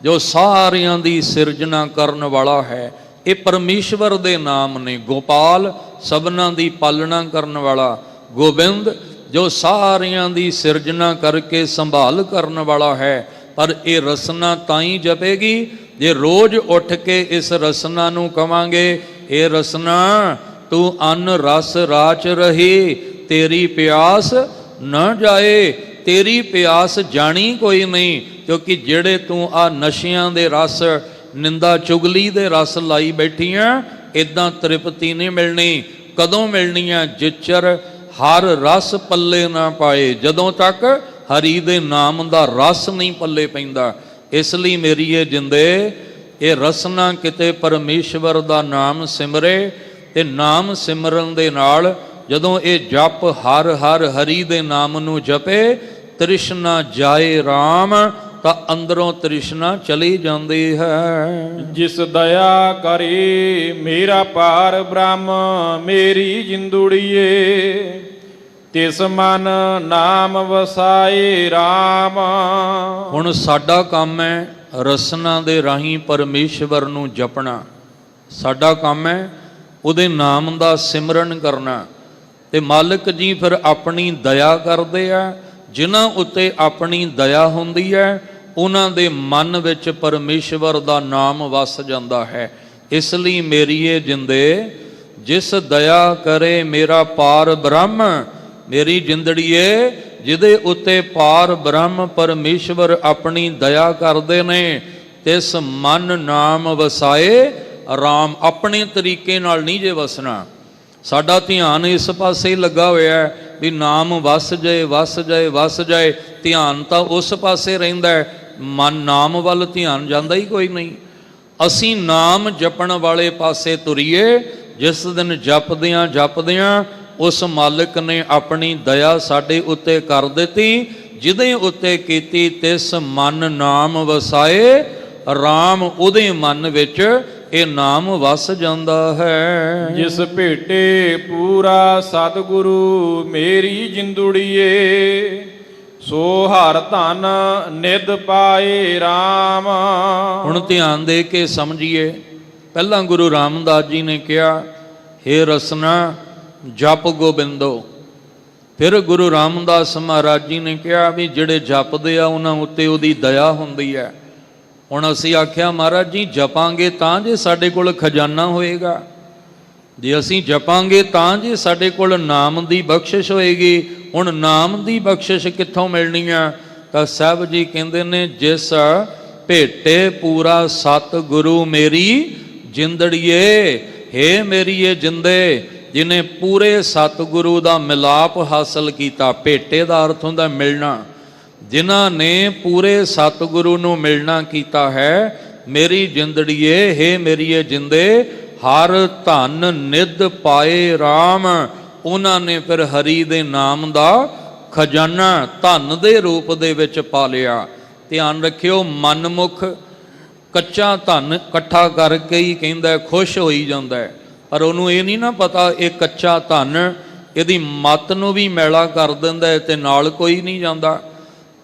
ਜੋ ਸਾਰਿਆਂ ਦੀ ਸਿਰਜਣਾ ਕਰਨ ਵਾਲਾ ਹੈ। ਇਹ ਪਰਮੇਸ਼ਵਰ ਦੇ ਨਾਮ ਨੇ। ਗੋਪਾਲ ਸਭਨਾਂ ਦੀ ਪਾਲਣਾ ਕਰਨ ਵਾਲਾ, ਗੋਬਿੰਦ ਜੋ ਸਾਰਿਆਂ ਦੀ ਸਿਰਜਣਾ ਕਰਕੇ ਸੰਭਾਲ ਕਰਨ ਵਾਲਾ ਹੈ। ਪਰ ਇਹ ਰਸਨਾ ਤਾਂ ਹੀ ਜਪੇਗੀ ਜੇ ਰੋਜ਼ ਉੱਠ ਕੇ ਇਸ ਰਸਨਾ ਨੂੰ ਕਵਾਂਗੇ, ਇਹ ਰਸਨਾ ਤੂੰ ਅੰਨ ਰਸ ਰਾਚ ਰਹੀ, ਤੇਰੀ ਪਿਆਸ ਨਾ ਜਾਏ। ਤੇਰੀ ਪਿਆਸ ਜਾਣੀ ਕੋਈ ਨਹੀਂ, ਕਿਉਂਕਿ ਜਿਹੜੇ ਤੂੰ ਆ ਨਸ਼ਿਆਂ ਦੇ ਰਸ, ਨਿੰਦਾ ਚੁਗਲੀ ਦੇ ਰਸ ਲਾਈ ਬੈਠੀਆਂ, ਇਦਾਂ ਤ੍ਰਿਪਤੀ ਨਹੀਂ ਮਿਲਣੀ। ਕਦੋਂ ਮਿਲਣੀ ਆ? ਜਿਚਰ ਹਰ ਰਸ ਪੱਲੇ ਨਾ ਪਾਏ, ਜਦੋਂ ਤੱਕ ਹਰੀ ਦੇ ਨਾਮ ਦਾ ਰਸ ਨਹੀਂ ਪੱਲੇ ਪੈਂਦਾ। ਇਸ ਲਈ ਮੇਰੀ ਇਹ ਜਿੰਦੇ ਇਹ ਰਸਨਾ ਕਿਤੇ ਪਰਮੇਸ਼ਵਰ ਦਾ ਨਾਮ ਸਿਮਰੇ, ਤੇ ਨਾਮ ਸਿਮਰਨ ਦੇ ਨਾਲ ਜਦੋਂ ਇਹ ਜਪ ਹਰ ਹਰ ਹਰੀ ਦੇ ਨਾਮ ਨੂੰ ਜਪੇ, ਤ੍ਰਿਸ਼ਨਾ ਜਾਏ RAM, ਤਾਂ ਅੰਦਰੋਂ ਤ੍ਰਿਸ਼ਨਾ ਚਲੀ ਜਾਂਦੀ ਹੈ। ਜਿਸ ਦਇਆ ਕਰੇ ਮੇਰਾ ਪਾਰ ਬ੍ਰਹਮ ਮੇਰੀ ਜਿੰਦੁੜੀਏ, ਤਿਸ ਮਨ ਨਾਮ ਵਸਾਏ RAM। ਹੁਣ ਸਾਡਾ ਕੰਮ ਹੈ ਰਸਨਾ ਦੇ ਰਾਹੀਂ ਪਰਮੇਸ਼ਵਰ ਨੂੰ ਜਪਣਾ। ਸਾਡਾ ਕੰਮ ਹੈ ਉਹਦੇ ਨਾਮ ਦਾ ਸਿਮਰਨ ਕਰਨਾ। ਤੇ ਮਾਲਕ ਜੀ ਫਿਰ ਆਪਣੀ ਦਇਆ ਕਰਦੇ ਆ। ਜਿਨ੍ਹਾਂ ਉੱਤੇ ਆਪਣੀ ਦਇਆ ਹੁੰਦੀ ਹੈ ਉਹਨਾਂ ਦੇ ਮਨ ਵਿੱਚ ਪਰਮੇਸ਼ਵਰ ਦਾ ਨਾਮ ਵਸ ਜਾਂਦਾ ਹੈ। ਇਸ ਲਈ ਮੇਰੀ ਇਹ ਜਿੰਦੇ ਜਿਸ ਦਇਆ ਕਰੇ ਮੇਰਾ ਪਾਰ ਬ੍ਰਹਮ, ਮੇਰੀ ਜਿੰਦੜੀਏ ਜਿਹਦੇ ਉੱਤੇ ਪਾਰ ਬ੍ਰਹਮ ਪਰਮੇਸ਼ਵਰ ਆਪਣੀ ਦਇਆ ਕਰਦੇ ਨੇ, ਤਿਸ ਮਨ ਨਾਮ ਵਸਾਏ RAM। ਆਪਣੇ ਤਰੀਕੇ ਨਾਲ ਨਹੀਂ ਜੇ ਵਸਣਾ। ਸਾਡਾ ਧਿਆਨ ਇਸ ਪਾਸੇ ਹੀ ਲੱਗਾ ਹੋਇਆ ਹੈ ਵੀ ਨਾਮ ਵਸ ਜਾਏ ਵਸ ਜਾਏ ਵਸ ਜਾਏ। ਧਿਆਨ ਤਾਂ ਉਸ ਪਾਸੇ ਰਹਿੰਦਾ ਹੈ, ਮਨ ਨਾਮ ਵੱਲ ਧਿਆਨ ਜਾਂਦਾ ਹੀ ਕੋਈ ਨਹੀਂ। ਅਸੀਂ ਨਾਮ ਜਪਣ ਵਾਲੇ ਪਾਸੇ ਤੁਰੀਏ। ਜਿਸ ਦਿਨ ਜਪਦਿਆਂ ਜਪਦਿਆਂ ਉਸ ਮਾਲਕ ਨੇ ਆਪਣੀ ਦਇਆ ਸਾਡੇ ਉੱਤੇ ਕਰ ਦਿੱਤੀ, ਜਿਹਦੇ ਉੱਤੇ ਕੀਤੀ ਤਿਸ ਮਨ ਨਾਮ ਵਸਾਏ RAM। ਉਹਦੇ ਮਨ ਵਿੱਚ ਇਹ ਨਾਮ ਵਸ ਜਾਂਦਾ ਹੈ। ਜਿਸ ਭੇਟੇ ਪੂਰਾ ਸਤਿਗੁਰੂ ਮੇਰੀ ਜਿੰਦੁੜੀਏ, ਸੋ ਹਰ ਧਨ ਨਿਧ ਪਾਏ RAM। ਹੁਣ ਧਿਆਨ ਦੇ ਕੇ ਸਮਝੀਏ। ਪਹਿਲਾਂ ਗੁਰੂ ਰਾਮਦਾਸ ਜੀ ਨੇ ਕਿਹਾ ਹੇ ਰਸਨਾ ਜਪ ਗੋਬਿੰਦੋ। ਫਿਰ ਗੁਰੂ ਰਾਮਦਾਸ ਮਹਾਰਾਜ ਜੀ ਨੇ ਕਿਹਾ ਵੀ ਜਿਹੜੇ ਜਪਦੇ ਆ ਉਹਨਾਂ ਉੱਤੇ ਉਹਦੀ ਦਇਆ ਹੁੰਦੀ ਹੈ। ਹੁਣ ਅਸੀਂ ਆਖਿਆ ਮਹਾਰਾਜ ਜੀ ਜਪਾਂਗੇ ਤਾਂ ਜੇ ਸਾਡੇ ਕੋਲ ਖਜ਼ਾਨਾ ਹੋਏਗਾ, ਜੇ ਅਸੀਂ ਜਪਾਂਗੇ ਤਾਂ ਜੇ ਸਾਡੇ ਕੋਲ ਨਾਮ ਦੀ ਬਖਸ਼ਿਸ਼ ਹੋਏਗੀ। ਹੁਣ ਨਾਮ ਦੀ ਬਖਸ਼ਿਸ਼ ਕਿੱਥੋਂ ਮਿਲਣੀ ਆ? ਤਾਂ ਸਾਹਿਬ ਜੀ ਕਹਿੰਦੇ ਨੇ ਜਿਸ ਭੇਟੇ ਪੂਰਾ ਸਤਿਗੁਰੂ ਮੇਰੀ ਜਿੰਦੜੀਏ। ਹੇ ਮੇਰੀਏ ਜਿੰਦੇ, ਜਿਨੇ ਪੂਰੇ ਸਤਿਗੁਰੂ ਦਾ ਮਿਲਾਪ ਹਾਸਲ ਕੀਤਾ। ਭੇਟੇ ਦਾ ਅਰਥ ਹੁੰਦਾ ਮਿਲਣਾ। ਜਿਨ੍ਹਾਂ ਨੇ ਪੂਰੇ ਸਤਿਗੁਰੂ ਨੂੰ ਮਿਲਣਾ ਕੀਤਾ ਹੈ, ਮੇਰੀ ਜਿੰਦੜੀਏ ਹੇ ਮੇਰੀਏ ਜਿੰਦੇ, ਹਰ ਧਨ ਨਿਧ ਪਾਏ RAM। ਉਹਨਾਂ ਨੇ ਫਿਰ ਹਰੀ ਦੇ ਨਾਮ ਦਾ ਖਜ਼ਾਨਾ ਧਨ ਦੇ ਰੂਪ ਦੇ ਵਿੱਚ ਪਾ ਲਿਆ। ਧਿਆਨ ਰੱਖਿਓ, ਮਨਮੁਖ ਕੱਚਾ ਧਨ ਇਕੱਠਾ ਕਰਕੇ ਹੀ ਕਹਿੰਦਾ ਖੁਸ਼ ਹੋਈ ਜਾਂਦਾ ਹੈ, ਪਰ ਉਹਨੂੰ ਇਹ ਨਹੀਂ ਨਾ ਪਤਾ ਇਹ ਕੱਚਾ ਧਨ ਇਹਦੀ ਮੱਤ ਨੂੰ ਵੀ ਮੈਲਾ ਕਰ ਦਿੰਦਾ ਹੈ ਤੇ ਨਾਲ ਕੋਈ ਨਹੀਂ ਜਾਂਦਾ।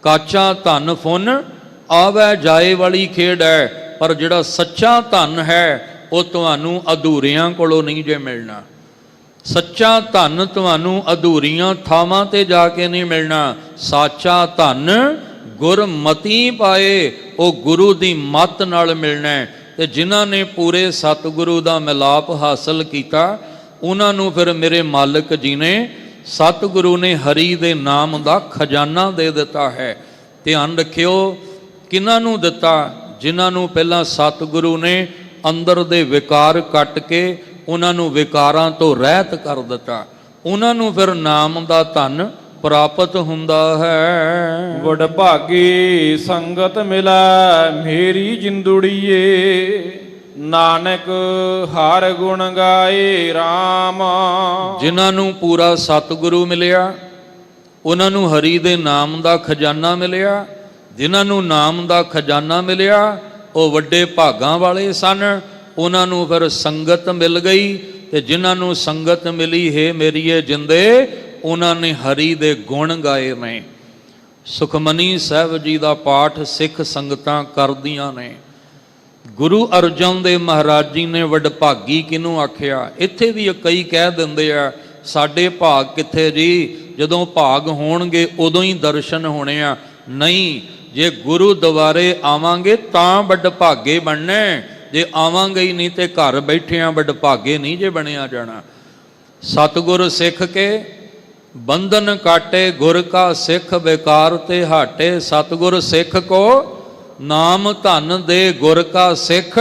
ਕੱਚਾ ਧਨ ਫੁੰਨ ਆਵੈ ਜਾਏ ਵਾਲੀ ਖੇਡ ਹੈ, ਪਰ ਜਿਹੜਾ ਸੱਚਾ ਧਨ ਹੈ ਉਹ ਤੁਹਾਨੂੰ ਅਧੂਰਿਆਂ ਕੋਲੋਂ ਨਹੀਂ ਜੇ ਮਿਲਣਾ। ਸੱਚਾ ਧਨ ਤੁਹਾਨੂੰ ਅਧੂਰੀਆਂ ਥਾਵਾਂ ਤੇ ਜਾ ਕੇ ਨਹੀਂ ਮਿਲਣਾ। ਸਾਚਾ ਧਨ ਗੁਰਮਤੀ ਪਾਏ, ਉਹ ਗੁਰੂ ਦੀ ਮੱਤ ਨਾਲ ਮਿਲਣਾ ਹੈ। ਤੇ ਜਿਨ੍ਹਾਂ ਨੇ ਪੂਰੇ ਸਤਿਗੁਰੂ ਦਾ ਮਿਲਾਪ ਹਾਸਲ ਕੀਤਾ, ਉਹਨਾਂ ਨੂੰ ਫਿਰ ਮੇਰੇ ਮਾਲਕ ਜੀ ਨੇ, ਸਤਿਗੁਰੂ ਨੇ ਹਰੀ ਦੇ ਨਾਮ ਦਾ ਖਜ਼ਾਨਾ ਦੇ ਦਿੱਤਾ ਹੈ। ਧਿਆਨ ਰੱਖਿਓ, ਕਿਹਨਾਂ ਨੂੰ ਦਿੱਤਾ? ਜਿਨ੍ਹਾਂ ਨੂੰ ਪਹਿਲਾਂ ਸਤਿਗੁਰੂ ਨੇ ਅੰਦਰ ਦੇ ਵਿਕਾਰ ਕੱਟ ਕੇ ਉਹਨਾਂ ਨੂੰ ਵਿਕਾਰਾਂ ਤੋਂ ਰਹਿਤ ਕਰ ਦਿੱਤਾ, ਉਹਨਾਂ ਨੂੰ ਫਿਰ ਨਾਮ ਦਾ ਧਨ ਪ੍ਰਾਪਤ ਹੁੰਦਾ ਹੈ। ਵਡਭਾਗੀ ਸੰਗਤ ਮਿਲੈ ਮੇਰੀ ਜਿੰਦੁੜੀਏ, ਨਾਨਕ ਹਰ ਗੁਣ ਗਾਏ RAM। ਜਿਨ੍ਹਾਂ ਨੂੰ ਪੂਰਾ ਸਤਿਗੁਰੂ ਮਿਲਿਆ, ਉਹਨਾਂ ਨੂੰ ਹਰੀ ਦੇ ਨਾਮ ਦਾ ਖਜ਼ਾਨਾ ਮਿਲਿਆ। ਜਿਨ੍ਹਾਂ ਨੂੰ ਨਾਮ ਦਾ ਖਜ਼ਾਨਾ ਮਿਲਿਆ ਉਹ ਵੱਡੇ ਭਾਗਾਂ ਵਾਲੇ ਸਨ। ਉਹਨਾਂ ਨੂੰ ਫਿਰ ਸੰਗਤ ਮਿਲ ਗਈ, ਤੇ ਜਿਨ੍ਹਾਂ ਨੂੰ ਸੰਗਤ ਮਿਲੀ, ਹੇ ਮੇਰੀਏ ਜਿੰਦੇ, ਉਹਨਾਂ ਨੇ ਹਰੀ ਦੇ ਗੁਣ ਗਾਏ ਨੇ। ਸੁਖਮਨੀ ਸਾਹਿਬ ਜੀ ਦਾ ਪਾਠ ਸਿੱਖ ਸੰਗਤਾਂ ਕਰਦੀਆਂ ਨੇ। ਗੁਰੂ ਅਰਜਨ ਦੇਵ ਮਹਾਰਾਜ ਜੀ ਨੇ ਵਡਭਾਗੀ ਕਿਹਨੂੰ ਆਖਿਆ? ਇੱਥੇ ਵੀ ਕਈ ਕਹਿ ਦਿੰਦੇ ਆ ਸਾਡੇ ਭਾਗ ਕਿੱਥੇ ਜੀ, ਜਦੋਂ ਭਾਗ ਹੋਣਗੇ ਉਦੋਂ ਹੀ ਦਰਸ਼ਨ ਹੋਣੇ ਆ। ਨਹੀਂ, ਜੇ ਗੁਰੂ ਦੁਆਰੇ ਆਵਾਂਗੇ ਤਾਂ ਵਡਭਾਗੇ ਬਣਨਾ, ਜੇ ਆਵਾਂਗੇ ਹੀ ਨਹੀਂ ਤੇ ਘਰ ਬੈਠਿਆਂ ਵਡਭਾਗੇ ਨਹੀਂ ਜੇ ਬਣਿਆ ਜਾਣਾ। ਸਤਿਗੁਰ ਸਿੱਖ ਕੇ ਬੰਧਨ ਕਾਟੇ, ਗੁਰ ਕਾ ਸਿੱਖ ਬੇਕਾਰ ਤੇ ਹਾਟੇ। ਸਤਿਗੁਰ ਸਿੱਖ ਕੋ ਨਾਮ ਧਨ ਦੇ, ਗੁਰ ਕਾ ਸਿੱਖ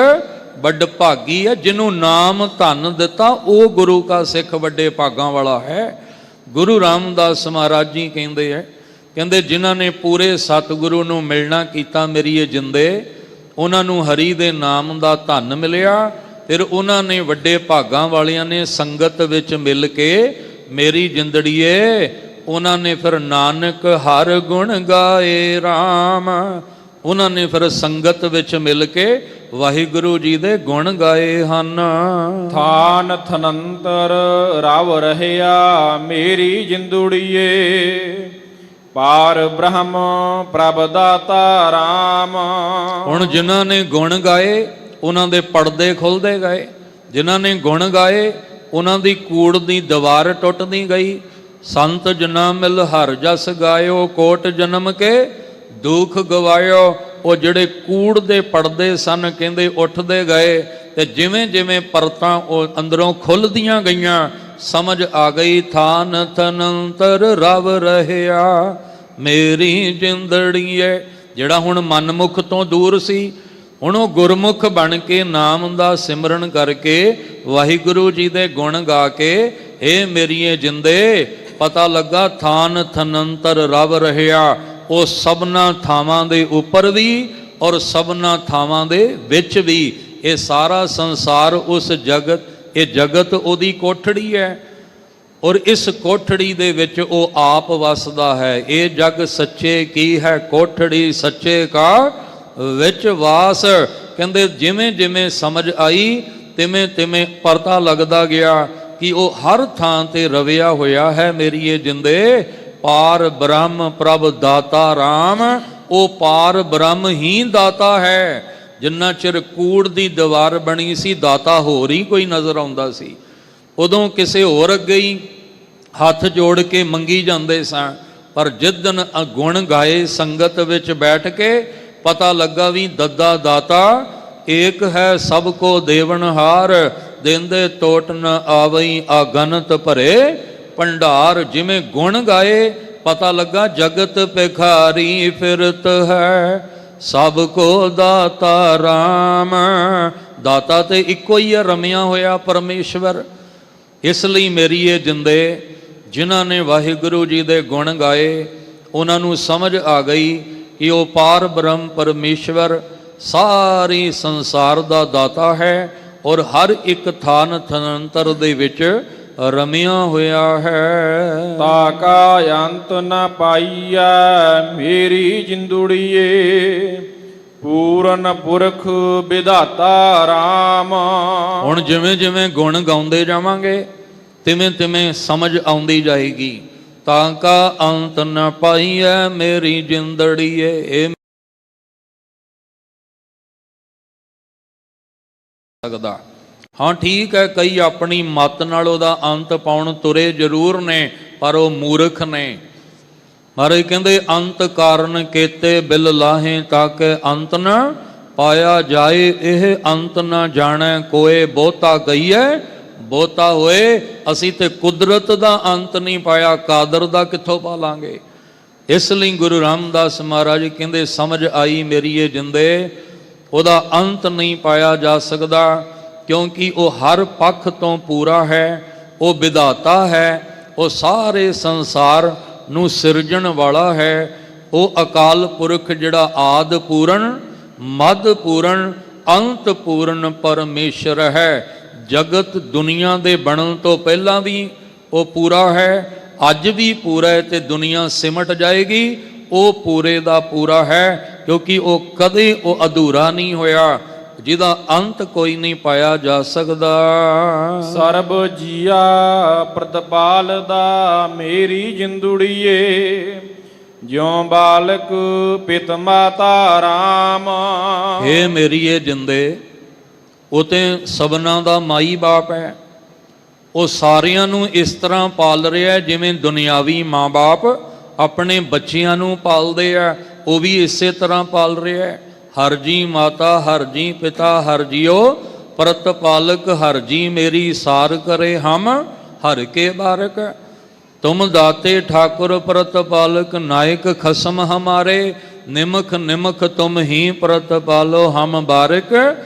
ਵਡਭਾਗੀ ਹੈ। ਜਿਹਨੂੰ ਨਾਮ ਧਨ ਦਿੱਤਾ ਉਹ ਗੁਰੂ ਕਾ ਸਿੱਖ ਵੱਡੇ ਭਾਗਾਂ ਵਾਲਾ ਹੈ। ਗੁਰੂ ਰਾਮਦਾਸ ਮਹਾਰਾਜ ਜੀ ਕਹਿੰਦੇ ਹੈ, ਕਹਿੰਦੇ ਜਿਨ੍ਹਾਂ ਨੇ ਪੂਰੇ ਸਤਿਗੁਰੂ ਨੂੰ ਮਿਲਣਾ ਕੀਤਾ, ਮੇਰੀ ਇਹ ਜਿੰਦੇ, ਉਹਨਾਂ ਨੂੰ ਹਰੀ ਦੇ ਨਾਮ ਦਾ ਧਨ ਮਿਲਿਆ। ਫਿਰ ਉਹਨਾਂ ਨੇ ਵੱਡੇ ਭਾਗਾਂ ਵਾਲਿਆਂ ਨੇ ਸੰਗਤ ਵਿੱਚ ਮਿਲ ਕੇ, ਮੇਰੀ ਜਿੰਦੜੀਏ, ਉਹਨਾਂ ਨੇ ਫਿਰ ਨਾਨਕ ਹਰ ਗੁਣ ਗਾਏ RAM। ਉਹਨਾਂ ਨੇ ਫਿਰ ਸੰਗਤ ਵਿੱਚ ਮਿਲ ਕੇ ਵਾਹਿਗੁਰੂ ਜੀ ਦੇ ਗੁਣ ਗਾਏ ਹਨ। ਥਾਨ ਥਨੰਤਰ ਰਵ ਰਹਿਆ ਮੇਰੀ ਜਿੰਦੁੜੀਏ, ਪਾਰ ਬ੍ਰਹਮ ਪ੍ਰਭ ਦਾਤਾ RAM। ਹੁਣ ਜਿਨ੍ਹਾਂ ਨੇ ਗੁਣ ਗਾਏ ਉਹਨਾਂ ਦੇ ਪਰਦੇ ਖੁੱਲਦੇ ਗਏ। ਜਿਨ੍ਹਾਂ ਨੇ ਗੁਣ ਗਾਏ ਉਹਨਾਂ ਦੀ ਕੂੜ ਦੀ ਦੀਵਾਰ ਟੁੱਟਦੀ ਗਈ। ਸੰਤ ਜਨਾ ਮਿਲ ਹਰ ਜਸ ਗਾਇਓ, ਕੋਟ ਜਨਮ ਕੇ ਦੁੱਖ ਗਵਾਇਓ। ਉਹ ਜਿਹੜੇ ਕੂੜ ਦੇ ਪਰਦੇ ਸਨ ਕਹਿੰਦੇ ਉੱਠਦੇ ਗਏ, ਤੇ ਜਿਵੇਂ ਜਿਵੇਂ ਪਰਤਾਂ ਉਹ ਅੰਦਰੋਂ ਖੁੱਲਦੀਆਂ ਗਈਆਂ, ਸਮਝ ਆ ਗਈ ਥਾਨ ਥਨੰਤਰ ਰਵ ਰਹਿਆ ਮੇਰੀ ਜਿੰਦੜੀਏ। ਜਿਹੜਾ ਹੁਣ ਮਨਮੁਖ ਤੋਂ ਦੂਰ ਸੀ, ਹੁਣ ਉਹ ਗੁਰਮੁਖ ਬਣ ਕੇ ਨਾਮ ਦਾ ਸਿਮਰਨ ਕਰਕੇ ਵਾਹਿਗੁਰੂ ਜੀ ਦੇ ਗੁਣ ਗਾ ਕੇ, ਹੇ ਮੇਰੀਏ ਜਿੰਦੇ, ਪਤਾ ਲੱਗਾ ਥਾਨ ਥਨੰਤਰ ਰਵ ਰਹਿਆ। ਉਹ ਸਭਨਾ ਥਾਵਾਂ ਦੇ ਉੱਪਰ ਵੀ ਔਰ ਸਭਨਾ ਥਾਵਾਂ ਦੇ ਵਿੱਚ ਵੀ, ਇਹ ਸਾਰਾ ਸੰਸਾਰ ਉਸ ਜਗਤ, ਇਹ ਜਗਤ ਉਹਦੀ ਕੋਠੜੀ ਹੈ, ਔਰ ਇਸ ਕੋਠੜੀ ਦੇ ਵਿੱਚ ਉਹ ਆਪ ਵਸਦਾ ਹੈ। ਇਹ ਜਗ ਸੱਚੇ ਕੀ ਹੈ ਕੋਠੜੀ, ਸੱਚੇ ਕਾ ਵਿੱਚ ਵਾਸ। ਕਹਿੰਦੇ ਜਿਵੇਂ ਜਿਵੇਂ ਸਮਝ ਆਈ ਤਿਵੇਂ ਤਿਵੇਂ ਪਤਾ ਲੱਗਦਾ ਗਿਆ ਕਿ ਉਹ ਹਰ ਥਾਂ ਤੇ ਰਵਿਆ ਹੋਇਆ ਹੈ। ਮੇਰੀ ਇਹ ਜਿੰਦੇ, ਪਾਰ ਬ੍ਰਹਮ ਪ੍ਰਭ ਦਾਤਾ RAM। ਉਹ ਪਾਰ ਬ੍ਰਹਮ ਹੀ ਦਾਤਾ ਹੈ। ਜਿੰਨਾ ਚਿਰ ਕੂੜ ਦੀ ਦੀਵਾਰ ਬਣੀ ਸੀ, ਦਾਤਾ ਹੋਰ ਹੀ ਕੋਈ ਨਜ਼ਰ ਆਉਂਦਾ ਸੀ। ਉਦੋਂ ਕਿਸੇ ਹੋਰ ਅੱਗੇ ਹੀ ਹੱਥ ਜੋੜ ਕੇ ਮੰਗੀ ਜਾਂਦੇ ਸਾਂ, ਪਰ ਜਿੱਦਣ ਗੁਣ ਗਾਏ ਸੰਗਤ ਵਿੱਚ ਬੈਠ ਕੇ, ਪਤਾ ਲੱਗਾ ਵੀ ਦੱਦਾ ਦਾਤਾ ਏਕ ਹੈ, ਸਭ ਕੋ ਦੇਵਨਹਾਰ। ਦੇਂਦੇ ਟੋਟ ਨ ਆਵਈ ਆਗਨਤ ਭਰੇ ਭੰਡਾਰ। ਜਿਵੇਂ ਗੁਣ ਗਾਏ ਪਤਾ ਲੱਗਾ ਜਗਤ ਭਿਖਾਰੀ ਫਿਰਤ ਹੈ, ਸਭ ਕੋ ਦਾਤਾ ਰਾਮ। ਦਾਤਾ ਤੇ ਇੱਕੋ ਹੀ ਹੈ, ਰਮਿਆ ਹੋਇਆ ਪਰਮੇਸ਼ਵਰ। ਇਸ ਲਈ ਮੇਰੀ ਇਹ ਜਿੰਦੇ ਜਿਨ੍ਹਾਂ ਨੇ ਵਾਹਿਗੁਰੂ ਜੀ ਦੇ ਗੁਣ ਗਾਏ, ਉਹਨਾਂ ਨੂੰ ਸਮਝ ਆ ਗਈ ਕਿ ਉਹ ਪਾਰ ਬ੍ਰਹਮ ਪਰਮੇਸ਼ਵਰ ਸਾਰੀ ਸੰਸਾਰ ਦਾ ਦਾਤਾ ਹੈ ਔਰ ਹਰ ਇੱਕ ਥਾਨ ਥਨੰਤਰ ਦੇ ਵਿੱਚ ਰਮਿਆ ਹੋਇਆ ਹੈ। ਤਾ ਕਾ ਅੰਤ ਨ ਪਾਈਐ ਮੇਰੀ ਜਿੰਦੁੜੀਏ, ਪੂਰਨ ਪੁਰਖ ਵਿਧਾਤਾ ਰਾਮ। ਹੁਣ ਜਿਵੇਂ ਜਿਵੇਂ ਗੁਣ ਗਾਉਂਦੇ ਜਾਵਾਂਗੇ ਤਿਵੇਂ ਤਿਵੇਂ ਸਮਝ ਆਉਂਦੀ ਜਾਏਗੀ। ਤਾਂ ਕਾ ਅੰਤ ਨ ਪਾਈਐ ਮੇਰੀ ਜਿੰਦੜੀਏ, ਇਹ ਸਕਦਾ। ਹਾਂ ਠੀਕ ਹੈ, ਕਈ ਆਪਣੀ ਮੱਤ ਨਾਲ ਉਹਦਾ ਅੰਤ ਪਾਉਣ ਤੁਰੇ ਜ਼ਰੂਰ ਨੇ, ਪਰ ਉਹ ਮੂਰਖ ਨੇ। ਮਹਾਰਾਜ ਕਹਿੰਦੇ ਅੰਤ ਕਾਰਨ ਕੀਤੇ ਬਿਲ ਲਾਹੇ, ਤਾਂ ਕਿ ਅੰਤ ਨ ਪਾਇਆ ਜਾਏ। ਇਹ ਅੰਤ ਨਾ ਜਾਣੈ ਕੋਏ, ਬਹੁਤਾ ਗਈਐ ਬਹੁਤਾ ਹੋਏ। ਅਸੀਂ ਤੇ ਕੁਦਰਤ ਦਾ ਅੰਤ ਨਹੀਂ ਪਾਇਆ, ਕਾਦਰ ਦਾ ਕਿੱਥੋਂ ਪਾ ਲਾਂਗੇ। ਇਸ ਲਈ ਗੁਰੂ ਰਾਮਦਾਸ ਮਹਾਰਾਜ ਕਹਿੰਦੇ ਸਮਝ ਆਈ ਮੇਰੀ ਇਹ ਜਿੰਦੇ, ਉਹਦਾ ਅੰਤ ਨਹੀਂ ਪਾਇਆ ਜਾ ਸਕਦਾ, ਕਿਉਂਕਿ ਉਹ ਹਰ ਪੱਖ ਤੋਂ ਪੂਰਾ ਹੈ। ਉਹ ਵਿਧਾਤਾ ਹੈ, ਉਹ ਸਾਰੇ ਸੰਸਾਰ ਨੂੰ ਸਿਰਜਣ ਵਾਲਾ ਹੈ। ਉਹ ਅਕਾਲ ਪੁਰਖ ਜਿਹੜਾ ਆਦ ਪੂਰਨ, ਮੱਧ ਪੂਰਨ, ਅੰਤ ਪੂਰਨ ਪਰਮੇਸ਼ਰ ਹੈ। ਜਗਤ ਦੁਨੀਆ ਦੇ ਬਣਨ ਤੋਂ ਪਹਿਲਾਂ ਵੀ ਉਹ ਪੂਰਾ ਹੈ, ਅੱਜ ਵੀ ਪੂਰਾ ਹੈ, ਤੇ ਦੁਨੀਆ ਸਿਮਟ ਜਾਏਗੀ। ਉਹ ਪੂਰੇ ਦਾ ਪੂਰਾ ਹੈ, ਕਿਉਂਕਿ ਉਹ ਕਦੇ ਉਹ ਅਧੂਰਾ ਨਹੀਂ ਹੋਇਆ, ਜਿਹਦਾ ਅੰਤ ਕੋਈ ਨਹੀਂ ਪਾਇਆ ਜਾ ਸਕਦਾ। ਸਰਬ ਜੀਆ ਪ੍ਰਤਪਾਲਦਾ ਮੇਰੀ ਜਿੰਦੁੜੀਏ, ਜਿਉ ਬਾਲਕ ਪਿਤ ਮਾਤਾ ਰਾਮ। ਇਹ ਮੇਰੀ ਇਹ ਜਿੰਦੇ, ਉਹ ਤੇ ਸਭਨਾਂ ਦਾ ਮਾਈ ਬਾਪ ਹੈ। ਉਹ ਸਾਰਿਆਂ ਨੂੰ ਇਸ ਤਰ੍ਹਾਂ ਪਾਲ ਰਿਹਾ ਜਿਵੇਂ ਦੁਨਿਆਵੀ ਮਾਂ ਬਾਪ ਆਪਣੇ ਬੱਚਿਆਂ ਨੂੰ ਪਾਲਦੇ ਆ, ਉਹ ਵੀ ਇਸੇ ਤਰ੍ਹਾਂ ਪਾਲ ਰਿਹਾ ਹੈ। ਹਰ ਜੀ ਮਾਤਾ ਹਰ ਜੀ ਪਿਤਾ ਹਰ ਜੀਓ ਪ੍ਰਤਪਾਲਕ, ਹਰ ਜੀ ਮੇਰੀ ਸਾਰ ਕਰੇ ਹਮ ਹਰ ਕੇ ਬਾਰਕ। ਤੁਮ ਦਾਤੇ ਠਾकुर ਪ੍ਰਤਪਾਲਕ, ਨਾਇਕ ਖਸਮ ਹਮਾਰੇ। ਨਿਮਖ ਨਿਮਖ ਤੁਮ ਹੀ ਪ੍ਰਤਪਾਲੋ, ਹਮ ਬਾਰਕ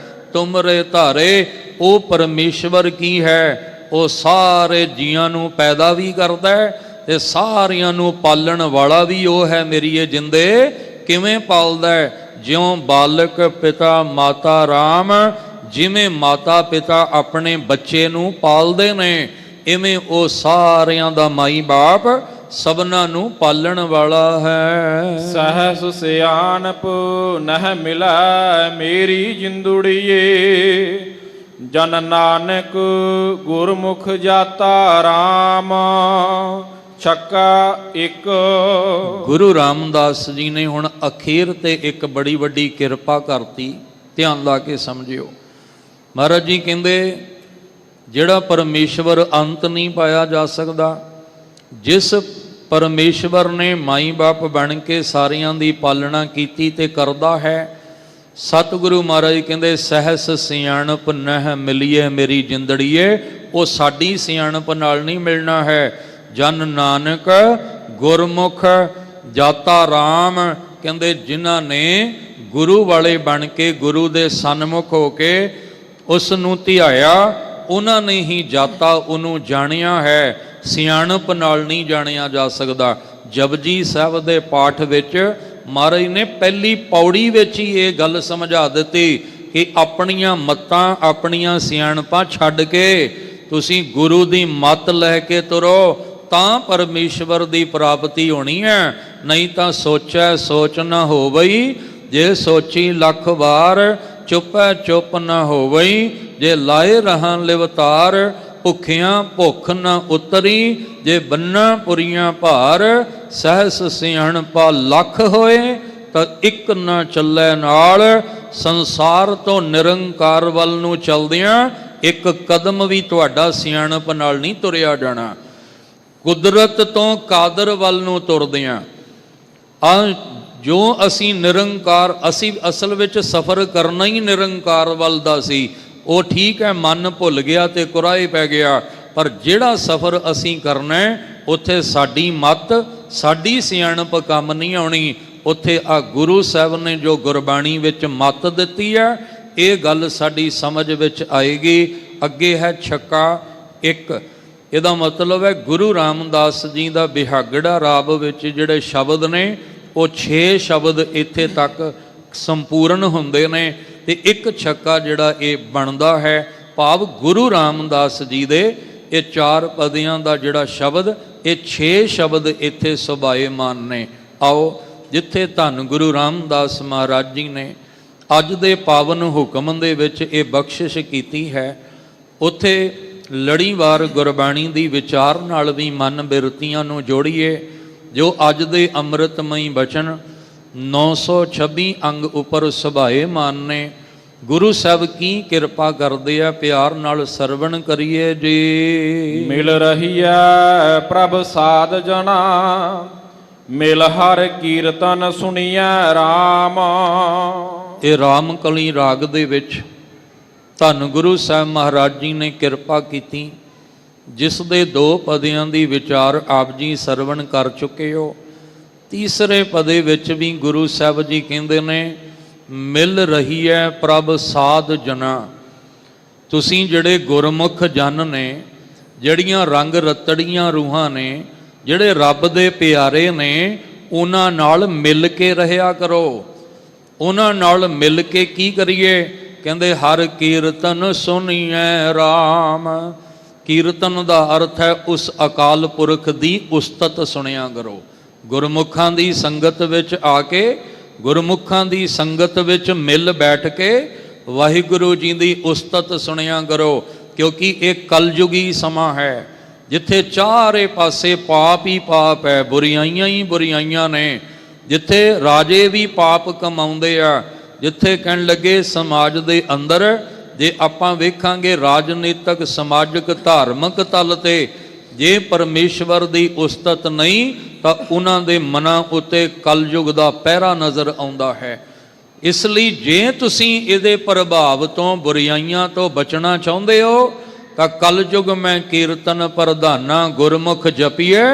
ਤੁਮਰੇ ਧਾਰੇ। ਉਹ ਪਰਮੇਸ਼ਵਰ ਕੀ ਹੈ, ਉਹ ਸਾਰੇ ਜੀਆਂ ਨੂੰ ਪੈਦਾ ਵੀ ਕਰਦਾ ਹੈ ਤੇ ਸਾਰਿਆਂ ਨੂੰ ਪਾਲਣ ਵਾਲਾ ਵੀ ਉਹ ਹੈ। ਮੇਰੀ ਇਹ ਜਿੰਦੇ ਕਿਵੇਂ ਪਾਲਦਾ ਹੈ, ਜਿਉਂ ਬਾਲਕ ਪਿਤਾ ਮਾਤਾ ਰਾਮ। ਜਿਵੇਂ ਮਾਤਾ ਪਿਤਾ ਆਪਣੇ ਬੱਚੇ ਨੂੰ ਪਾਲਦੇ ਨੇ, ਇਵੇਂ ਉਹ ਸਾਰਿਆਂ ਦਾ ਮਾਈ ਬਾਪ ਸਭਨਾਂ ਨੂੰ ਪਾਲਣ ਵਾਲਾ ਹੈ। ਸਹਸ ਸਿਆਣਪ ਨਹਿ ਮਿਲੈ ਮੇਰੀ ਜਿੰਦੁੜੀਏ, ਜਨ ਨਾਨਕ ਗੁਰਮੁਖ ਜਾਤਾ ਰਾਮ। ਛੱਕਾ ਇੱਕ। ਗੁਰੂ ਰਾਮਦਾਸ ਜੀ ਨੇ ਹੁਣ ਅਖੀਰ ਤੇ ਇੱਕ ਬੜੀ ਵੱਡੀ ਕਿਰਪਾ ਕਰਤੀ, ਧਿਆਨ ਲਾ ਕੇ ਸਮਝਿਓ। ਮਹਾਰਾਜ ਜੀ ਕਹਿੰਦੇ ਜਿਹੜਾ ਪਰਮੇਸ਼ਵਰ ਅੰਤ ਨਹੀਂ ਪਾਇਆ ਜਾ ਸਕਦਾ, ਜਿਸ ਪਰਮੇਸ਼ਵਰ ਨੇ ਮਾਈ ਬਾਪ ਬਣ ਕੇ ਸਾਰਿਆਂ ਦੀ ਪਾਲਣਾ ਕੀਤੀ ਤੇ ਕਰਦਾ ਹੈ, ਸਤਿਗੁਰੂ ਮਹਾਰਾਜ ਕਹਿੰਦੇ ਸਹਿਸ ਸਿਆਣਪ ਨਹਿ ਮਿਲੀਏ ਮੇਰੀ ਜਿੰਦੜੀਏ। ਉਹ ਸਾਡੀ ਸਿਆਣਪ ਨਾਲ ਨਹੀਂ ਮਿਲਣਾ ਹੈ। ਜਨ ਨਾਨਕ ਗੁਰਮੁਖ ਜਾਤਾ ਰਾਮ, ਕਹਿੰਦੇ ਜਿਨ੍ਹਾਂ ਨੇ ਗੁਰੂ ਵਾਲੇ ਬਣ ਕੇ ਗੁਰੂ ਦੇ ਸਨਮੁਖ ਹੋ ਕੇ ਉਸ ਨੂੰ ਧਿਆਇਆ, ਉਹਨਾਂ ਨੇ ਹੀ ਜਾਤਾ ਉਹਨੂੰ ਜਾਣਿਆ ਹੈ। ਸਿਆਣਪ ਨਾਲ ਨਹੀਂ ਜਾਣਿਆ ਜਾ ਸਕਦਾ। ਜਪਜੀ ਸਾਹਿਬ ਦੇ ਪਾਠ ਵਿੱਚ ਮਹਾਰਾਜ ਨੇ ਪਹਿਲੀ ਪੌੜੀ ਵਿੱਚ ਹੀ ਇਹ ਗੱਲ ਸਮਝਾ ਦਿੱਤੀ ਕਿ ਆਪਣੀਆਂ ਮੱਤਾਂ ਆਪਣੀਆਂ ਸਿਆਣਪਾਂ ਛੱਡ ਕੇ ਤੁਸੀਂ ਗੁਰੂ ਦੀ ਮੱਤ ਲੈ ਕੇ ਤੁਰੋ, ਤਾਂ ਪਰਮੇਸ਼ਵਰ ਦੀ ਪ੍ਰਾਪਤੀ ਹੋਣੀ ਹੈ। ਨਹੀਂ ਤਾਂ ਸੋਚੈ ਸੋਚ ਨਾ ਹੋਵਈ, ਜੇ ਸੋਚੀ ਲੱਖ ਵਾਰ ਚੁੱਪੈ ਚੁੱਪ ਨਾ ਹੋਵਈ। ਜੇ ਲਾਏ ਰਹਾਂ ਲਿਵਤਾਰ, ਭੁੱਖਿਆਂ ਭੁੱਖ ਨਾ ਉਤਰੀ। ਜੇ ਬੰਨਾ ਪੁਰੀਆਂ ਭਾਰ, ਸਹਿਸ ਸਿਆਣਪਾ ਲੱਖ ਹੋਏ, ਤਾਂ ਇੱਕ ਨਾ ਚੱਲੇ ਨਾਲ। ਸੰਸਾਰ ਤੋਂ ਨਿਰੰਕਾਰ ਵੱਲ ਨੂੰ ਚਲਦਿਆਂ ਇੱਕ ਕਦਮ ਵੀ ਤੁਹਾਡਾ ਸਿਆਣਪ ਨਾਲ ਨਹੀਂ ਤੁਰਿਆ ਜਾਣਾ। ਕੁਦਰਤ ਤੋਂ ਕਾਦਰ ਵੱਲ ਨੂੰ ਤੁਰਦਿਆਂ ਜੋ ਅਸੀਂ ਨਿਰੰਕਾਰ, ਅਸੀਂ ਅਸਲ ਵਿੱਚ ਸਫ਼ਰ ਕਰਨਾ ਹੀ ਨਿਰੰਕਾਰ ਵੱਲ ਦਾ ਸੀ। ਉਹ ਠੀਕ ਹੈ, ਮਨ ਭੁੱਲ ਗਿਆ ਤੇ ਕੁਰਾਏ ਪੈ ਗਿਆ, ਪਰ ਜਿਹੜਾ ਸਫ਼ਰ ਅਸੀਂ ਕਰਨਾ ਉੱਥੇ ਸਾਡੀ ਮੱਤ ਸਾਡੀ ਸਿਆਣਪ ਕੰਮ ਨਹੀਂ ਆਉਣੀ। ਉੱਥੇ ਆ ਗੁਰੂ ਸਾਹਿਬ ਨੇ ਜੋ ਗੁਰਬਾਣੀ ਵਿੱਚ ਮੱਤ ਦਿੱਤੀ ਹੈ, ਇਹ ਗੱਲ ਸਾਡੀ ਸਮਝ ਵਿੱਚ ਆਏਗੀ। ਅੱਗੇ ਹੈ ਛੱਕਾ 1। ਇਹਦਾ ਮਤਲਬ ਹੈ ਗੁਰੂ ਰਾਮਦਾਸ ਜੀ ਦਾ ਬਿਹਾਗੜਾ ਰਾਬ ਵਿੱਚ ਜਿਹੜੇ ਸ਼ਬਦ ਨੇ ਉਹ 6 ਸ਼ਬਦ ਇੱਥੇ ਤੱਕ ਸੰਪੂਰਨ ਹੁੰਦੇ ਨੇ, ਤੇ ਇੱਕ ਛੱਕਾ ਜਿਹੜਾ ਇਹ ਬਣਦਾ ਹੈ, ਭਾਵ ਗੁਰੂ ਰਾਮਦਾਸ ਜੀ ਦੇ ਇਹ 4 ਪਦਿਆਂ ਦਾ ਜਿਹੜਾ ਸ਼ਬਦ, ਇਹ 6 ਸ਼ਬਦ ਇੱਥੇ ਸੁਭਾਏਮਾਨ ਨੇ। ਆਓ ਜਿੱਥੇ ਧੰਨ ਗੁਰੂ ਰਾਮਦਾਸ ਮਹਾਰਾਜ ਜੀ ਨੇ ਅੱਜ ਦੇ ਪਾਵਨ ਹੁਕਮ ਦੇ ਵਿੱਚ ਇਹ ਬਖਸ਼ਿਸ਼ ਕੀਤੀ ਹੈ, ਉੱਥੇ ਲੜੀਵਾਰ ਗੁਰਬਾਣੀ ਦੀ ਵਿਚਾਰ ਨਾਲ ਵੀ ਮਨ ਬਿਰਤੀਆਂ ਨੂੰ ਜੋੜੀਏ। ਜੋ ਅੱਜ ਦੇ ਅੰਮ੍ਰਿਤਮਈ ਬਚਨ 926 ਅੰਗ ਉੱਪਰ ਸੁਭਾਏਮਾਨ ਨੇ। ਗੁਰੂ ਸਾਹਿਬ ਕੀ ਕਿਰਪਾ ਕਰਦੇ ਆ, ਪਿਆਰ ਨਾਲ ਸਰਵਣ ਕਰੀਏ ਜੀ। ਮਿਲ ਰਹੀ ਹੈ ਪ੍ਰਭ ਸਾਧ ਜਨਾ, ਮਿਲ ਹਰ ਕੀਰਤਨ ਸੁਣੀਐ ਰਾਮ। ਇਹ ਰਾਮ ਕਲੀ ਰਾਗ ਦੇ ਵਿੱਚ ਧੰਨ ਗੁਰੂ ਸਾਹਿਬ ਮਹਾਰਾਜ ਜੀ ਨੇ ਕਿਰਪਾ ਕੀਤੀ, ਜਿਸ ਦੇ 2 ਪਦਿਆਂ ਦੀ ਵਿਚਾਰ ਆਪ ਜੀ ਸਰਵਣ ਕਰ ਚੁੱਕੇ ਹੋ। ਤੀਸਰੇ ਪਦੇ ਵਿੱਚ ਵੀ ਗੁਰੂ ਸਾਹਿਬ ਜੀ ਕਹਿੰਦੇ ਨੇ ਮਿਲ ਰਹੀ ਹੈ ਪ੍ਰਭ ਸਾਧ ਜਨਾ। ਤੁਸੀਂ ਜਿਹੜੇ ਗੁਰਮੁਖ ਜਨ ਨੇ, ਜਿਹੜੀਆਂ ਰੰਗ ਰਤੜੀਆਂ ਰੂਹਾਂ ਨੇ, ਜਿਹੜੇ ਰੱਬ ਦੇ ਪਿਆਰੇ ਨੇ, ਉਹਨਾਂ ਨਾਲ ਮਿਲ ਕੇ ਰਹਿਆ ਕਰੋ। ਉਹਨਾਂ ਨਾਲ ਮਿਲ ਕੇ ਕੀ ਕਰੀਏ? ਕਹਿੰਦੇ ਹਰ ਕੀਰਤਨ ਸੁਣੀਐ ਰਾਮ। ਕੀਰਤਨ ਦਾ ਅਰਥ ਹੈ ਉਸ ਅਕਾਲ ਪੁਰਖ ਦੀ ਉਸਤਤ ਸੁਣਿਆ ਕਰੋ। ਗੁਰਮੁਖਾਂ ਦੀ ਸੰਗਤ ਵਿੱਚ ਆ ਕੇ, ਗੁਰਮੁਖਾਂ ਦੀ ਸੰਗਤ ਵਿੱਚ ਮਿਲ ਬੈਠ ਕੇ ਵਾਹਿਗੁਰੂ ਜੀ ਦੀ ਉਸਤਤ ਸੁਣਿਆ ਕਰੋ, ਕਿਉਂਕਿ ਇਹ ਕਲਯੁਗੀ ਸਮਾਂ ਹੈ, ਜਿੱਥੇ ਚਾਰੇ ਪਾਸੇ ਪਾਪ ਹੀ ਪਾਪ ਹੈ, ਬੁਰਾਈਆਂ ਹੀ ਬੁਰਾਈਆਂ ਨੇ, ਜਿੱਥੇ ਰਾਜੇ ਵੀ ਪਾਪ ਕਮਾਉਂਦੇ ਆ, ਜਿੱਥੇ ਕਹਿਣ ਲੱਗੇ ਸਮਾਜ ਦੇ ਅੰਦਰ ਜੇ ਆਪਾਂ ਵੇਖਾਂਗੇ ਰਾਜਨੀਤਿਕ ਸਮਾਜਿਕ ਧਾਰਮਿਕ ਤਲ ਤੇ ਜੇ ਪਰਮੇਸ਼ਵਰ ਦੀ ਉਸਤਤ ਨਹੀਂ ਤਾਂ ਉਹਨਾਂ ਦੇ ਮਨਾਂ ਉੱਤੇ ਕਲਯੁਗ ਦਾ ਪਹਿਰਾ ਨਜ਼ਰ ਆਉਂਦਾ ਹੈ। ਇਸ ਲਈ ਜੇ ਤੁਸੀਂ ਇਹਦੇ ਪ੍ਰਭਾਵ ਤੋਂ, ਬੁਰਾਈਆਂ ਤੋਂ ਬਚਣਾ ਚਾਹੁੰਦੇ ਹੋ ਤਾਂ ਕਲਯੁਗ ਮੈਂ ਕੀਰਤਨ ਪ੍ਰਧਾਨਾ, ਗੁਰਮੁਖ ਜਪੀਏ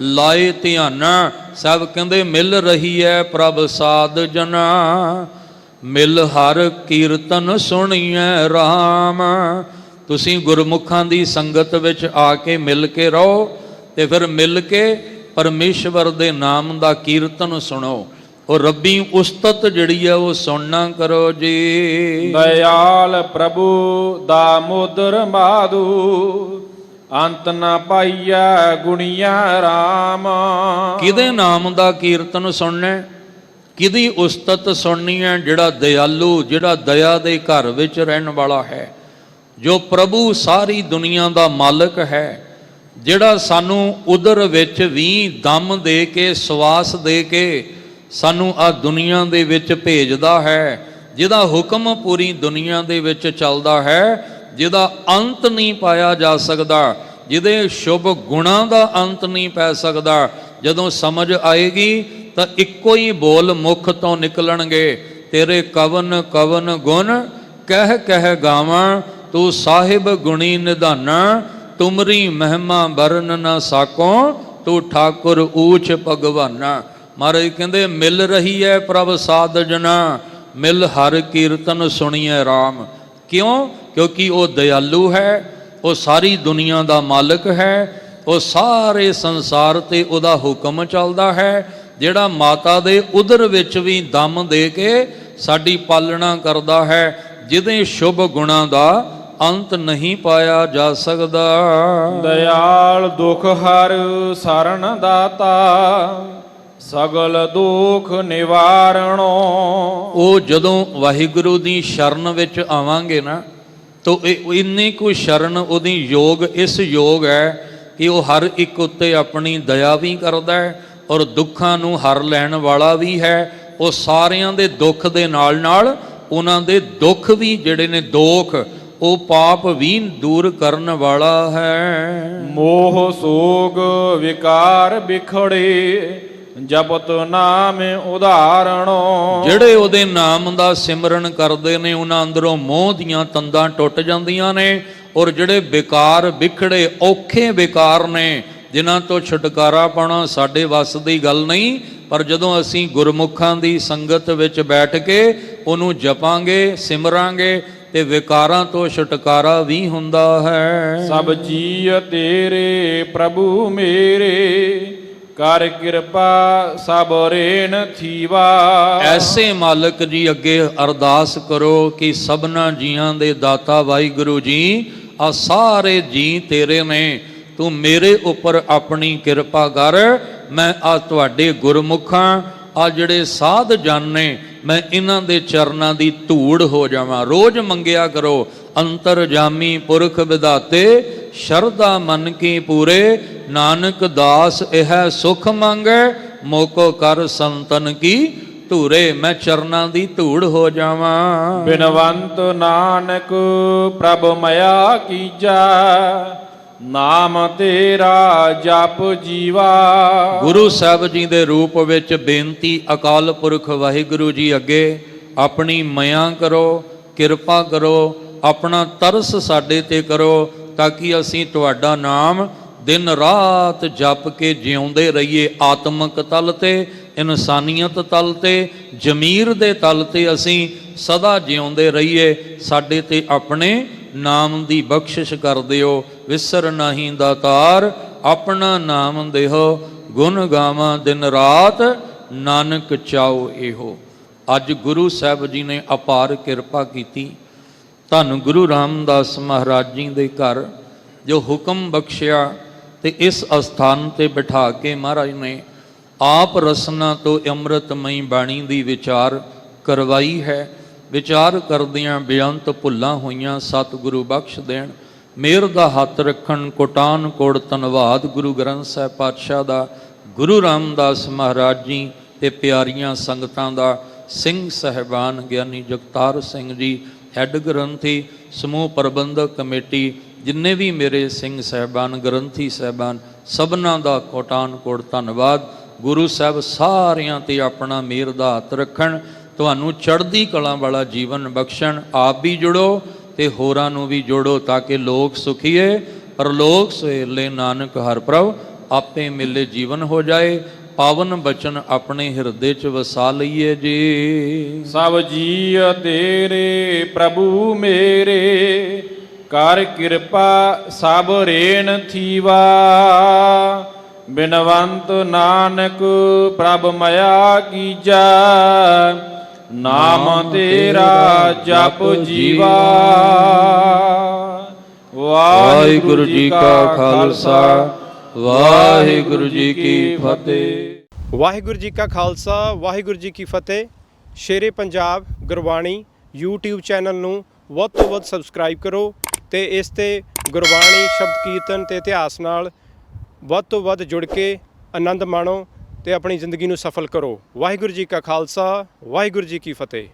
ਲਾਏ ਧਿਆਨਾ। ਸਭ ਕਹਿੰਦੇ ਮਿਲ ਰਹੀ ਹੈ ਪ੍ਰਭ ਸਾਧ ਜਨਾ, ਮਿਲ ਹਰ ਕੀਰਤਨ ਸੁਣੀਐ ਰਾਮ। ਤੁਸੀਂ ਗੁਰਮੁਖਾਂ ਦੀ ਸੰਗਤ ਵਿੱਚ ਆ ਕੇ ਮਿਲ ਕੇ ਰਹੋ, ਤੇ ਫਿਰ ਮਿਲ ਕੇ ਪਰਮੇਸ਼ਵਰ ਦੇ ਨਾਮ ਦਾ ਕੀਰਤਨ ਸੁਣੋ। ਉਹ ਰੱਬੀ ਉਸਤਤ ਜਿਹੜੀ ਹੈ ਉਹ ਸੁਣਨਾ ਕਰੋ ਜੀ। ਦਇਆਲ ਪ੍ਰਭੂ ਦਾਮੋਦਰ ਮਾਧੂ, ਅੰਤ ਨਾ ਪਾਈਐ ਗੁਣੀਐ ਰਾਮ। ਕਿਹਦੇ ਨਾਮ ਦਾ ਕੀਰਤਨ ਸੁਣਨਾ, ਕਿਹਦੀ ਉਸਤਤ ਸੁਣਨੀ ਹੈ? ਜਿਹੜਾ ਦਇਆਲੂ, ਜਿਹੜਾ ਦਇਆ ਦੇ ਘਰ ਵਿੱਚ ਰਹਿਣ ਵਾਲਾ ਹੈ, ਜੋ ਪ੍ਰਭੂ ਸਾਰੀ ਦੁਨੀਆ ਦਾ ਮਾਲਕ ਹੈ, ਜਿਹੜਾ ਸਾਨੂੰ ਉਦਰ ਵਿੱਚ ਵੀ ਦਮ ਦੇ ਕੇ, ਸਵਾਸ ਦੇ ਕੇ ਸਾਨੂੰ ਆ ਦੁਨੀਆ ਦੇ ਵਿੱਚ ਭੇਜਦਾ ਹੈ, ਜਿਹਦਾ ਹੁਕਮ ਪੂਰੀ ਦੁਨੀਆ ਦੇ ਵਿੱਚ ਚੱਲਦਾ ਹੈ, ਜਿਹਦਾ ਅੰਤ ਨਹੀਂ ਪਾਇਆ ਜਾ ਸਕਦਾ, ਜਿਹਦੇ ਸ਼ੁਭ ਗੁਣਾਂ ਦਾ ਅੰਤ ਨਹੀਂ ਪੈ ਸਕਦਾ। ਜਦੋਂ ਸਮਝ ਆਏਗੀ ਤਾਂ ਇੱਕੋ ਹੀ ਬੋਲ ਮੁਖ ਤੋਂ ਨਿਕਲਣਗੇ, ਤੇਰੇ ਕਵਨ ਕਵਨ ਗੁਣ ਕਹਿ ਕਹਿ ਗਾਵਾਂ, ਤੂੰ ਸਾਹਿਬ ਗੁਣੀ ਨਿਧਾਨਾ, ਤੁਮਰੀ ਮਹਿਮਾ ਵਰਨ ਨਾ ਸਾਕੋ, ਤੂੰ ਠਾਕੁਰ ਊਚ ਭਗਵਾਨਾ। ਮਹਾਰਾਜ ਕਹਿੰਦੇ ਮਿਲ ਰਹੀ ਹੈ ਪ੍ਰਭ ਸਾਧ ਜਨਾ, ਮਿਲ ਹਰ ਕੀਰਤਨ ਸੁਣੀਐ ਰਾਮ। ਕਿਉਂ? ਕਿਉਂਕਿ ਉਹ ਦਇਆਲੂ ਹੈ, ਉਹ ਸਾਰੀ ਦੁਨੀਆ ਦਾ ਮਾਲਕ ਹੈ, ਉਹ ਸਾਰੇ ਸੰਸਾਰ ਤੇ ਉਹਦਾ ਹੁਕਮ ਚੱਲਦਾ ਹੈ, ਜਿਹੜਾ ਮਾਤਾ ਦੇ ਉਦਰ ਵਿੱਚ ਵੀ ਦਮ ਦੇ ਕੇ ਸਾਡੀ ਪਾਲਣਾ ਕਰਦਾ ਹੈ, ਜਿਹਦੇ ਸ਼ੁਭ ਗੁਣਾਂ ਦਾ ਅੰਤ ਨਹੀਂ ਪਾਇਆ ਜਾ ਸਕਦਾ। ਦਇਆਲ ਦੁਖ ਹਰ ਸਰਨ ਦਾਤਾ, ਸਗਲ ਦੁਖ ਨਿਵਾਰਣੋ। ਉਹ ਜਦੋਂ ਵਾਹਿਗੁਰੂ ਦੀ ਸ਼ਰਨ ਵਿੱਚ ਆਵਾਂਗੇ ਨਾ, ਤਾਂ ਇੰਨੀ ਕੁ ਸ਼ਰਨ ਉਹਦੀ ਯੋਗ, ਇਸ ਯੋਗ ਹੈ ਕਿ ਉਹ ਹਰ ਇੱਕ ਉੱਤੇ ਆਪਣੀ ਦਇਆ ਵੀ ਕਰਦਾ ਹੈ ਔਰ ਦੁੱਖਾਂ ਨੂੰ ਹਰ ਲੈਣ ਵਾਲਾ ਵੀ ਹੈ। ਉਹ ਸਾਰਿਆਂ ਦੇ ਦੁੱਖ ਦੇ ਨਾਲ ਨਾਲ ਉਹਨਾਂ ਦੇ ਦੁੱਖ ਵੀ ਜਿਹੜੇ ਨੇ, ਦੋਖ, ਉਹ ਪਾਪ ਵੀ ਦੂਰ ਕਰਨ ਵਾਲਾ ਹੈ। ਮੋਹ ਸੋਗ ਵਿਕਾਰ ਵਿਖੜੇ, ਜਪਤ ਨਾਮ ਉਧਾਰਣੋ। ਜਿਹੜੇ ਉਹਦੇ ਨਾਮ ਦਾ ਸਿਮਰਨ ਕਰਦੇ ਨੇ, ਉਹਨਾਂ ਅੰਦਰੋਂ ਮੋਹ ਦੀਆਂ ਤੰਦਾਂ ਟੁੱਟ ਜਾਂਦੀਆਂ ਨੇ, ਔਰ ਜਿਹੜੇ ਵਿਕਾਰ ਵਿਖੜੇ, ਔਖੇ ਵਿਕਾਰ ਨੇ, ਜਿਨ੍ਹਾਂ ਤੋਂ ਛੁਟਕਾਰਾ ਪਾਉਣਾ ਸਾਡੇ ਵੱਸ ਦੀ ਗੱਲ ਨਹੀਂ, ਪਰ ਜਦੋਂ ਅਸੀਂ ਗੁਰਮੁਖਾਂ ਦੀ ਸੰਗਤ ਵਿੱਚ ਬੈਠ ਕੇ ਉਹਨੂੰ ਜਪਾਂਗੇ, ਸਿਮਰਾਂਗੇ ਤੇ ਵਿਕਾਰਾਂ ਤੋਂ ਛੁਟਕਾਰਾ ਵੀ ਹੁੰਦਾ ਹੈ। ਸਭ ਜੀਅ ਤੇਰੇ ਪ੍ਰਭੂ ਮੇਰੇ, ਕਰ ਕਿਰਪਾ ਸਭ ਰੇਣ ਥੀਵਾ। ਐਸੇ ਮਾਲਕ ਜੀ ਅੱਗੇ ਅਰਦਾਸ ਕਰੋ ਕਿ ਸਭਨਾ ਜੀਆਂ ਦੇ ਦਾਤਾ ਵਾਹਿਗੁਰੂ ਜੀ, ਆ ਸਾਰੇ ਜੀ ਤੇਰੇ ਨੇ, ਤੂੰ ਮੇਰੇ ਉੱਪਰ ਆਪਣੀ ਕਿਰਪਾ ਕਰ। ਮੈਂ ਆ ਤੁਹਾਡੇ ਗੁਰਮੁਖਾਂ, ਆ ਜਿਹੜੇ ਸਾਧ ਜਨ ਨੇ, ਮੈਂ ਇਹਨਾਂ ਦੇ ਚਰਨਾਂ ਦੀ ਧੂੜ ਹੋ ਜਾਵਾਂ। ਰੋਜ਼ ਮੰਗਿਆ ਕਰੋ, ਅੰਤਰਜਾਮੀ ਪੁਰਖ ਵਿਧਾਤੇ, ਸ਼ਰਧਾ ਮਨ ਕੀ ਪੂਰੇ, ਨਾਨਕ ਦਾਸ ਇਹ ਸੁਖ ਮੰਗੈ, ਮੋਕੋ ਕਰ ਸੰਤਨ ਕੀ ਧੂਰੇ। ਮੈਂ ਚਰਨਾਂ ਦੀ ਧੂੜ ਹੋ ਜਾਵਾਂ। ਬਿਨਵੰਤ ਨਾਨਕ ਪ੍ਰਭ ਮਇਆ ਕੀਜੈ, ਨਾਮ ਤੇਰਾ ਜਪ ਜੀਵਾ। ਗੁਰੂ ਸਾਹਿਬ ਜੀ ਦੇ ਰੂਪ ਵਿੱਚ ਬੇਨਤੀ ਅਕਾਲ ਪੁਰਖ ਵਾਹਿਗੁਰੂ ਜੀ ਅੱਗੇ, ਆਪਣੀ ਮਇਆ ਕਰੋ, ਕਿਰਪਾ ਕਰੋ, ਆਪਣਾ ਤਰਸ ਸਾਡੇ ਤੇ ਕਰੋ, ਤਾਂ ਕਿ ਅਸੀਂ ਤੁਹਾਡਾ ਨਾਮ ਦਿਨ ਰਾਤ ਜਪ ਕੇ ਜਿਉਂਦੇ ਰਹੀਏ। ਆਤਮਿਕ ਤਲ ਤੇ, ਇਨਸਾਨੀਅਤ ਤਲ ਤੇ, ਜ਼ਮੀਰ ਦੇ ਤਲ ਤੇ ਅਸੀਂ ਸਦਾ ਜਿਉਂਦੇ ਰਹੀਏ। ਸਾਡੇ ਤੇ ਆਪਣੇ ਨਾਮ ਦੀ ਬਖਸ਼ਿਸ਼ ਕਰ ਦਿਓ। ਵਿਸਰ ਨਹੀਂ ਦਾਤਾਰ, ਆਪਣਾ ਨਾਮ ਦੇਹੋ, ਗੁਣ ਗਾਵਾਂ ਦਿਨ ਰਾਤ, ਨਾਨਕ ਚਾਓ ਇਹੋ। ਅੱਜ ਗੁਰੂ ਸਾਹਿਬ ਜੀ ਨੇ ਅਪਾਰ ਕਿਰਪਾ ਕੀਤੀ। ਧੰਨ ਗੁਰੂ ਰਾਮਦਾਸ ਮਹਾਰਾਜ ਜੀ ਦੇ ਘਰ ਜੋ ਹੁਕਮ ਬਖਸ਼ਿਆ ਤੇ ਇਸ ਅਸਥਾਨ ਤੇ ਬਿਠਾ ਕੇ ਮਹਾਰਾਜ ਨੇ ਆਪ ਰਸਨਾ ਤੋਂ ਅੰਮ੍ਰਿਤਮਈ ਬਾਣੀ ਦੀ ਵਿਚਾਰ ਕਰਵਾਈ ਹੈ। ਵਿਚਾਰ ਕਰਦਿਆਂ ਬੇਅੰਤ ਭੁੱਲਾਂ ਹੋਈਆਂ, ਸਤਿਗੁਰੂ ਬਖਸ਼ ਦੇਣ। ਮਿਹਰ ਦਾ ਹੱਥ ਰੱਖਣ, ਕੋਟਾਨ ਕੋਟ ਧੰਨਵਾਦ ਗੁਰੂ ਗ੍ਰੰਥ ਸਾਹਿਬ ਪਾਤਸ਼ਾਹ ਦਾ, ਗੁਰੂ ਰਾਮਦਾਸ ਮਹਾਰਾਜ ਜੀ ਤੇ ਪਿਆਰੀਆਂ ਸੰਗਤਾਂ ਦਾ। ਸਿੰਘ ਸਾਹਿਬਾਨ ਗਿਆਨੀ ਜਗਤਾਰ ਸਿੰਘ ਜੀ, ਹੈੱਡ ਗ੍ਰੰਥੀ, ਸਮੂਹ ਪ੍ਰਬੰਧਕ ਕਮੇਟੀ, ਜਿੰਨੇ ਵੀ ਮੇਰੇ ਸਿੰਘ ਸਾਹਿਬਾਨ, ਗ੍ਰੰਥੀ ਸਾਹਿਬਾਨ, ਸਭਨਾਂ ਦਾ ਕੋਟਾਨ ਕੋਟ ਧੰਨਵਾਦ। ਗੁਰੂ ਸਾਹਿਬ ਸਾਰਿਆਂ ਤੇ ਆਪਣਾ ਮਿਹਰ ਦਾ ਹੱਥ ਰੱਖਣ, ਤੁਹਾਨੂੰ ਚੜ੍ਹਦੀ ਕਲਾ ਵਾਲਾ ਜੀਵਨ ਬਖਸ਼ਣ। ਆਪ ਵੀ ਜੁੜੋ ਤੇ ਹੋਰਾਂ ਨੂੰ ਵੀ ਜੋੜੋ, ਤਾਂ ਕਿ ਲੋਕ ਸੁਖੀਏ ਪਰਲੋਕ ਸੋਹਿਲੇ, ਨਾਨਕ ਹਰਿ ਪ੍ਰਭ ਆਪੇ ਮਿਲੇ ਜੀਵਨ ਹੋ ਜਾਏ। ਪਾਵਨ ਬਚਨ ਆਪਣੇ ਹਿਰਦੇ 'ਚ ਵਸਾ ਲਈਏ ਜੀ। ਸਭ ਜੀਅ ਤੇਰੇ ਪ੍ਰਭੂ ਮੇਰੇ, ਕਰ ਕਿਰਪਾ ਸਭ ਰੇਣ ਥੀਵਾ। ਬਿਨਵੰਤ ਨਾਨਕ ਪ੍ਰਭ ਮਇਆ ਕੀਜੈ, ਨਾਮ ਤੇਰਾ ਜਪ ਜੀਵਾ। ਵਾਹਿਗੁਰੂ ਜੀ ਕਾ ਖਾਲਸਾ, ਵਾਹਿਗੁਰੂ ਜੀ ਕੀ ਫਤਿਹ। ਵਾਹਿਗੁਰੂ ਜੀ ਕਾ ਖਾਲਸਾ, ਵਾਹਿਗੁਰੂ ਜੀ ਕੀ ਫਤਿਹ। ਸ਼ੇਰੇ ਪੰਜਾਬ ਗੁਰਬਾਣੀ YouTube ਚੈਨਲ ਨੂੰ ਵੱਧ ਤੋਂ ਵੱਧ ਸਬਸਕ੍ਰਾਈਬ ਕਰੋ ਤੇ ਇਸ ਤੇ ਗੁਰਬਾਣੀ, ਸ਼ਬਦ ਕੀਰਤਨ ਤੇ ਇਤਿਹਾਸ ਨਾਲ ਵੱਧ ਤੋਂ ਵੱਧ ਜੁੜ ਕੇ ਆਨੰਦ ਮਾਣੋ ਤੇ ਆਪਣੀ ਜ਼ਿੰਦਗੀ ਨੂੰ ਸਫਲ ਕਰੋ। ਵਾਹਿਗੁਰੂ ਜੀ ਕਾ ਖਾਲਸਾ, ਵਾਹਿਗੁਰੂ ਜੀ ਕੀ ਫਤਿਹ।